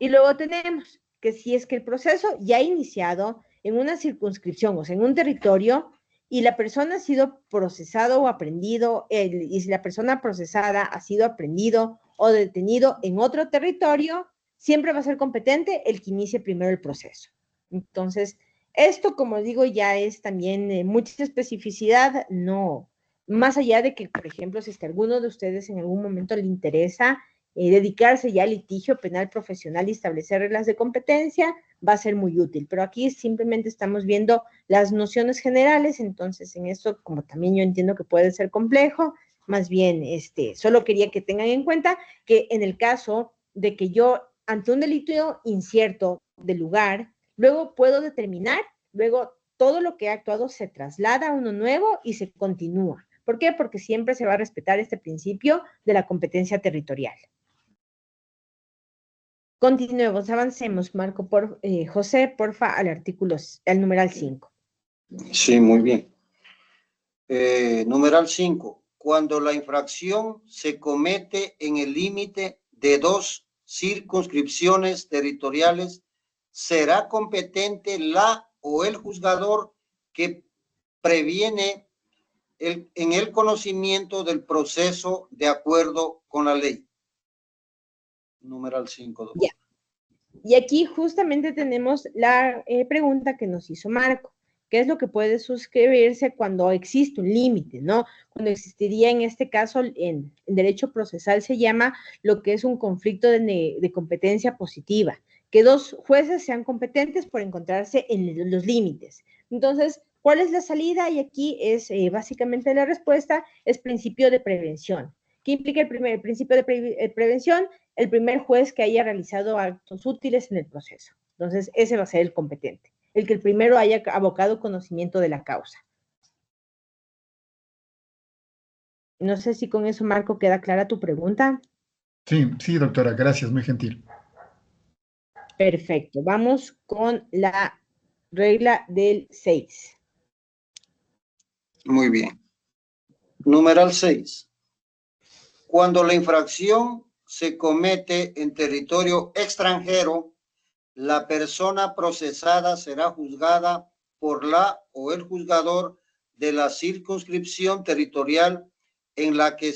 Y luego tenemos que si es que el proceso ya ha iniciado en una circunscripción, o sea, en un territorio, y la persona ha sido procesado o aprendido, y si la persona procesada ha sido aprendido o detenido en otro territorio, siempre va a ser competente el que inicie primero el proceso. Entonces, esto, como digo, ya es también mucha especificidad, no, más allá de que, por ejemplo, si es que a alguno de ustedes en algún momento le interesa dedicarse ya al litigio penal profesional y establecer reglas de competencia, va a ser muy útil. Pero aquí simplemente estamos viendo las nociones generales, entonces en esto, como también yo entiendo que puede ser complejo, más bien, solo quería que tengan en cuenta que en el caso de que yo, ante un delito incierto del lugar, luego puedo determinar, luego todo lo que ha actuado se traslada a uno nuevo y se continúa. ¿Por qué? Porque siempre se va a respetar este principio de la competencia territorial. Continuemos, avancemos, Marco, José, porfa, al numeral 5. Sí, muy bien. Numeral 5. Cuando la infracción se comete en el límite de 2 circunscripciones territoriales, será competente la o el juzgador que previene en el conocimiento del proceso de acuerdo con la ley. Numeral 5. Ya. Y aquí justamente tenemos la pregunta que nos hizo Marco. ¿Qué es lo que puede suscribirse cuando existe un límite, no? Cuando existiría en este caso, en derecho procesal se llama lo que es un conflicto de competencia positiva, que 2 jueces sean competentes por encontrarse en los límites. Entonces, ¿cuál es la salida? Y aquí es básicamente la respuesta, es principio de prevención. ¿Qué implica el principio de prevención? El primer juez que haya realizado actos útiles en el proceso. Entonces, ese va a ser el competente, el que el primero haya abocado conocimiento de la causa. No sé si con eso, Marco, queda clara tu pregunta. Sí, doctora, gracias, muy gentil. Perfecto. Vamos con la regla del 6. Muy bien. Numeral 6. Cuando la infracción se comete en territorio extranjero, la persona procesada será juzgada por la o el juzgador de la circunscripción territorial en la que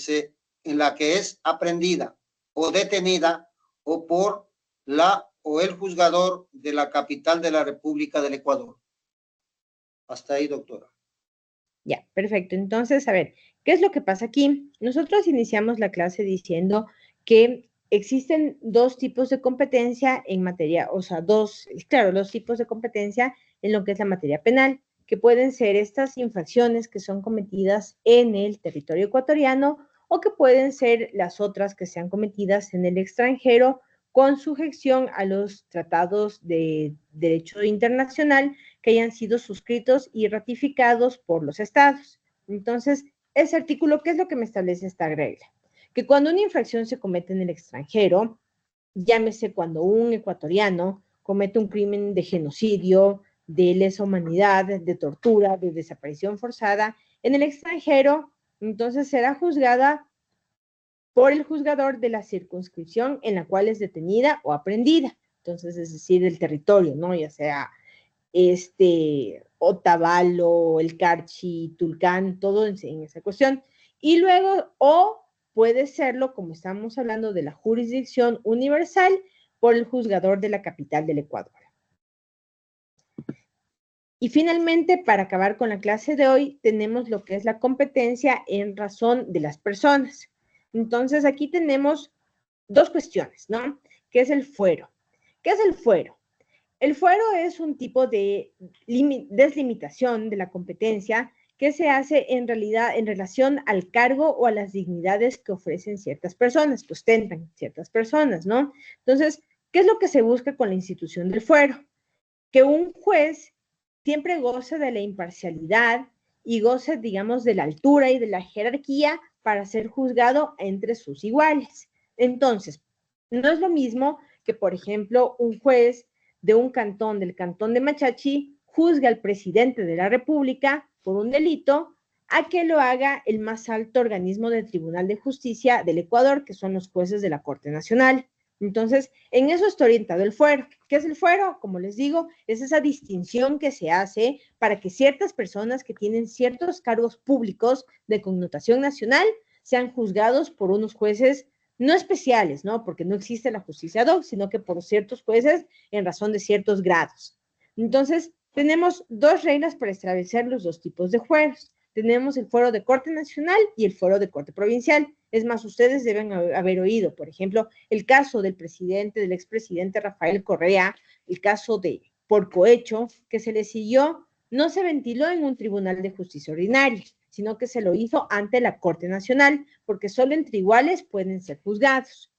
es aprehendida o detenida, o por la o el juzgador de la capital de la República del Ecuador. Hasta ahí, doctora. Ya, perfecto. Entonces, a ver, ¿qué es lo que pasa aquí? Nosotros iniciamos la clase diciendo que existen dos tipos de competencia en materia, o sea, dos tipos de competencia en lo que es la materia penal, que pueden ser estas infracciones que son cometidas en el territorio ecuatoriano o que pueden ser las otras que sean cometidas en el extranjero con sujeción a los tratados de derecho internacional que hayan sido suscritos y ratificados por los estados. Entonces, ese artículo, ¿qué es lo que me establece esta regla? Que cuando una infracción se comete en el extranjero, llámese cuando un ecuatoriano comete un crimen de genocidio, de lesa humanidad, de tortura, de desaparición forzada, en el extranjero, entonces será juzgada por el juzgador de la circunscripción en la cual es detenida o aprehendida. Entonces, es decir, el territorio, ¿no? Ya sea Otavalo, El Carchi, Tulcán, todo en esa cuestión. Y luego, o puede serlo, como estamos hablando de la jurisdicción universal, por el juzgador de la capital del Ecuador. Y finalmente, para acabar con la clase de hoy, tenemos lo que es la competencia en razón de las personas. Entonces, aquí tenemos dos cuestiones, ¿no? ¿Qué es el fuero? ¿Qué es el fuero? El fuero es un tipo de deslimitación de la competencia que se hace en realidad en relación al cargo o a las dignidades que ofrecen ciertas personas, que ostentan ciertas personas, ¿no? Entonces, ¿qué es lo que se busca con la institución del fuero? Que un juez siempre goce de la imparcialidad y goce, digamos, de la altura y de la jerarquía para ser juzgado entre sus iguales. Entonces, no es lo mismo que, por ejemplo, un juez de un cantón, del cantón de Machachi, juzgue al presidente de la República por un delito, a que lo haga el más alto organismo del Tribunal de Justicia del Ecuador, que son los jueces de la Corte Nacional. Entonces, en eso está orientado el fuero. ¿Qué es el fuero? Como les digo, es esa distinción que se hace para que ciertas personas que tienen ciertos cargos públicos de connotación nacional sean juzgados por unos jueces no especiales, ¿no? Porque no existe la justicia ad hoc, sino que por ciertos jueces en razón de ciertos grados. Entonces, tenemos dos reglas para establecer los dos tipos de fueros. Tenemos el fuero de Corte Nacional y el fuero de Corte Provincial. Es más, ustedes deben haber oído, por ejemplo, el caso del expresidente Rafael Correa, el caso de Porcohecho, que se le siguió, no se ventiló en un tribunal de justicia ordinaria, sino que se lo hizo ante la Corte Nacional, porque solo entre iguales pueden ser juzgados.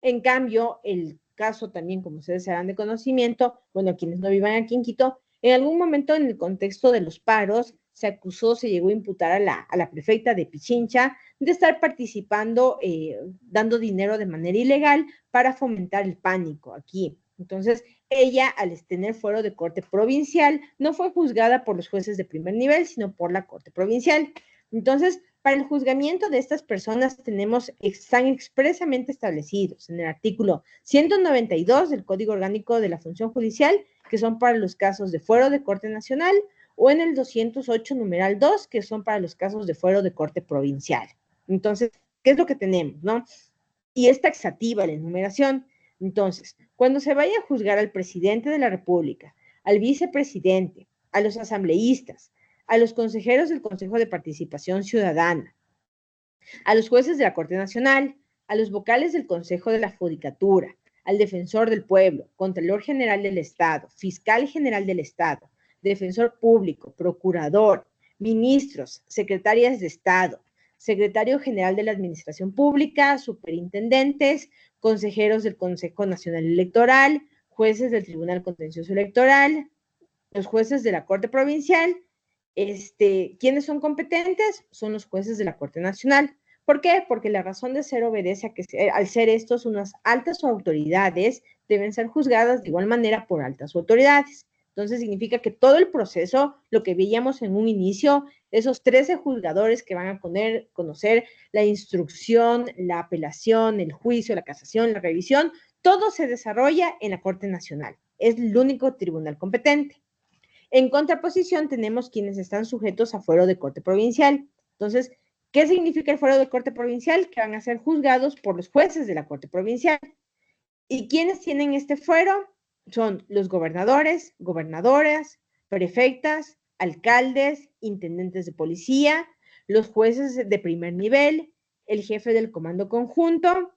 En cambio, el caso también, como ustedes serán de conocimiento, bueno, quienes no vivan aquí en Quito, en algún momento en el contexto de los paros, se llegó a imputar a la prefecta de Pichincha de estar participando, dando dinero de manera ilegal para fomentar el pánico aquí. Entonces, ella, al tener fuero de corte provincial, no fue juzgada por los jueces de primer nivel, sino por la corte provincial. Entonces, para el juzgamiento de estas personas están expresamente establecidos en el artículo 192 del Código Orgánico de la Función Judicial, que son para los casos de fuero de Corte Nacional, o en el 208 numeral 2, que son para los casos de fuero de Corte Provincial. Entonces, ¿qué es lo que tenemos, no? Y es taxativa la enumeración. Entonces, cuando se vaya a juzgar al presidente de la República, al vicepresidente, a los asambleístas, a los consejeros del Consejo de Participación Ciudadana, a los jueces de la Corte Nacional, a los vocales del Consejo de la Judicatura, al defensor del pueblo, Contralor General del Estado, Fiscal General del Estado, defensor público, procurador, ministros, secretarias de Estado, secretario general de la Administración Pública, superintendentes, consejeros del Consejo Nacional Electoral, jueces del Tribunal Contencioso Electoral, los jueces de la Corte Provincial. ¿Quiénes son competentes? Son los jueces de la Corte Nacional. ¿Por qué? Porque la razón de ser obedece a que al ser estos unas altas autoridades, deben ser juzgadas de igual manera por altas autoridades. Entonces significa que todo el proceso, lo que veíamos en un inicio, esos 13 juzgadores que van a conocer la instrucción, la apelación, el juicio, la casación, la revisión, todo se desarrolla en la Corte Nacional. Es el único tribunal competente. En contraposición, tenemos quienes están sujetos a fuero de corte provincial. Entonces, ¿qué significa el fuero de corte provincial? Que van a ser juzgados por los jueces de la Corte Provincial. ¿Y quiénes tienen este fuero? Son los gobernadores, gobernadoras, prefectas, alcaldes, intendentes de policía, los jueces de primer nivel, el jefe del comando conjunto,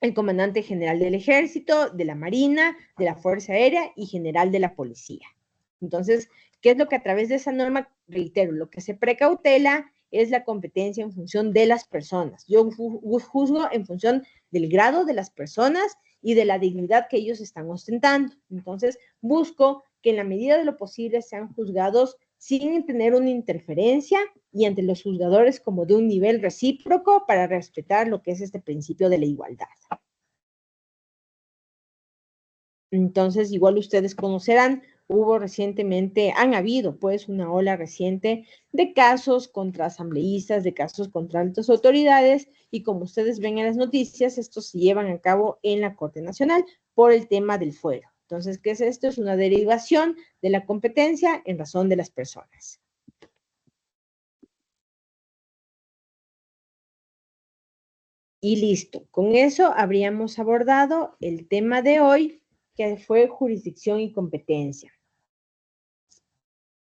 el comandante general del ejército, de la marina, de la fuerza aérea y general de la policía. Entonces, ¿qué es lo que a través de esa norma, reitero, lo que se precautela es la competencia en función de las personas? Yo juzgo en función del grado de las personas y de la dignidad que ellos están ostentando. Entonces, busco que en la medida de lo posible sean juzgados sin tener una interferencia y ante los juzgadores como de un nivel recíproco para respetar lo que es este principio de la igualdad. Entonces, igual ustedes conocerán, han habido pues una ola reciente de casos contra asambleístas, de casos contra altas autoridades, y como ustedes ven en las noticias, estos se llevan a cabo en la Corte Nacional por el tema del fuero. Entonces, ¿qué es esto? Es una derivación de la competencia en razón de las personas. Y listo, con eso habríamos abordado el tema de hoy, que fue jurisdicción y competencia.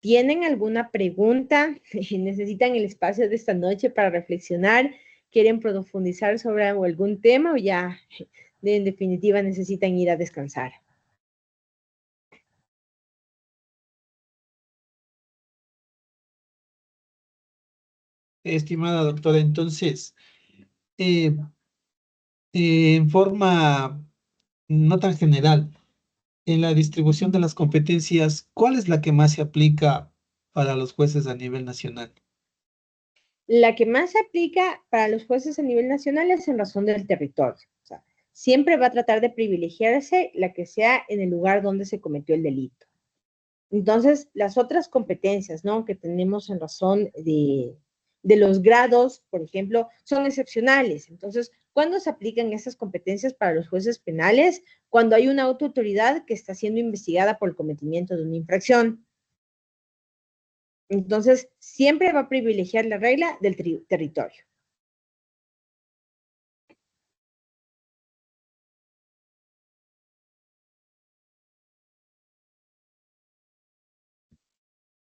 ¿Tienen alguna pregunta? ¿Necesitan el espacio de esta noche para reflexionar? ¿Quieren profundizar sobre algún tema o ya en definitiva necesitan ir a descansar? Estimada doctora, entonces, en forma no tan general, en la distribución de las competencias, ¿cuál es la que más se aplica para los jueces a nivel nacional? La que más se aplica para los jueces a nivel nacional es en razón del territorio. O sea, siempre va a tratar de privilegiarse la que sea en el lugar donde se cometió el delito. Entonces, las otras competencias, ¿no?, que tenemos en razón de los grados, por ejemplo, son excepcionales. Entonces, ¿cuándo se aplican esas competencias para los jueces penales? Cuando hay una autoridad que está siendo investigada por el cometimiento de una infracción. Entonces, siempre va a privilegiar la regla del territorio.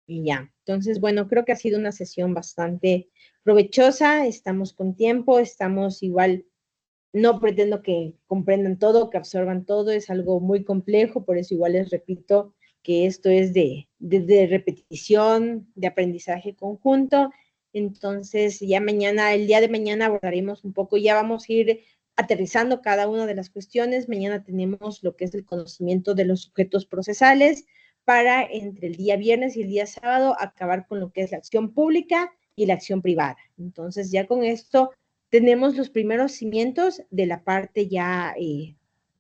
Y ya, entonces, bueno, creo que ha sido una sesión bastante provechosa, estamos con tiempo, estamos igual, no pretendo que comprendan todo, que absorban todo, es algo muy complejo, por eso igual les repito que esto es de repetición, de aprendizaje conjunto. Entonces, ya mañana, el día de mañana abordaremos un poco, ya vamos a ir aterrizando cada una de las cuestiones. Mañana tenemos lo que es el conocimiento de los sujetos procesales, para entre el día viernes y el día sábado acabar con lo que es la acción pública y la acción privada. Entonces, ya con esto tenemos los primeros cimientos de la parte ya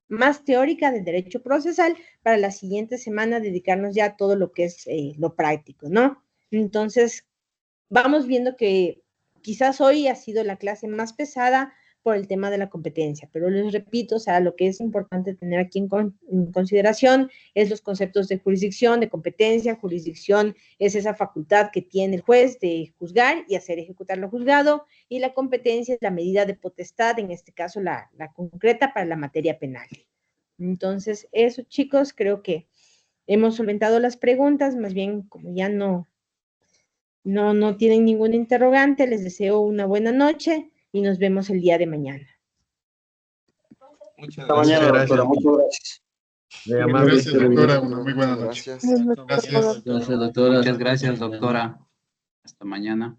más teórica del derecho procesal, para la siguiente semana dedicarnos ya a todo lo que es lo práctico, ¿no? Entonces, vamos viendo que quizás hoy ha sido la clase más pesada por el tema de la competencia, pero les repito, o sea, lo que es importante tener aquí en consideración es los conceptos de jurisdicción, de competencia. Jurisdicción es esa facultad que tiene el juez de juzgar y hacer ejecutar lo juzgado, y la competencia es la medida de potestad, en este caso la concreta para la materia penal. Entonces, eso, chicos, creo que hemos solventado las preguntas, más bien como ya no tienen ningún interrogante, les deseo una buena noche y nos vemos el día de mañana. Muchas Hasta mañana, gracias. doctora. Muchas gracias. Muy amable. Gracias, doctora. Una muy buena noche. Gracias. Gracias. Gracias, doctora. Muchas gracias, doctora. Hasta mañana.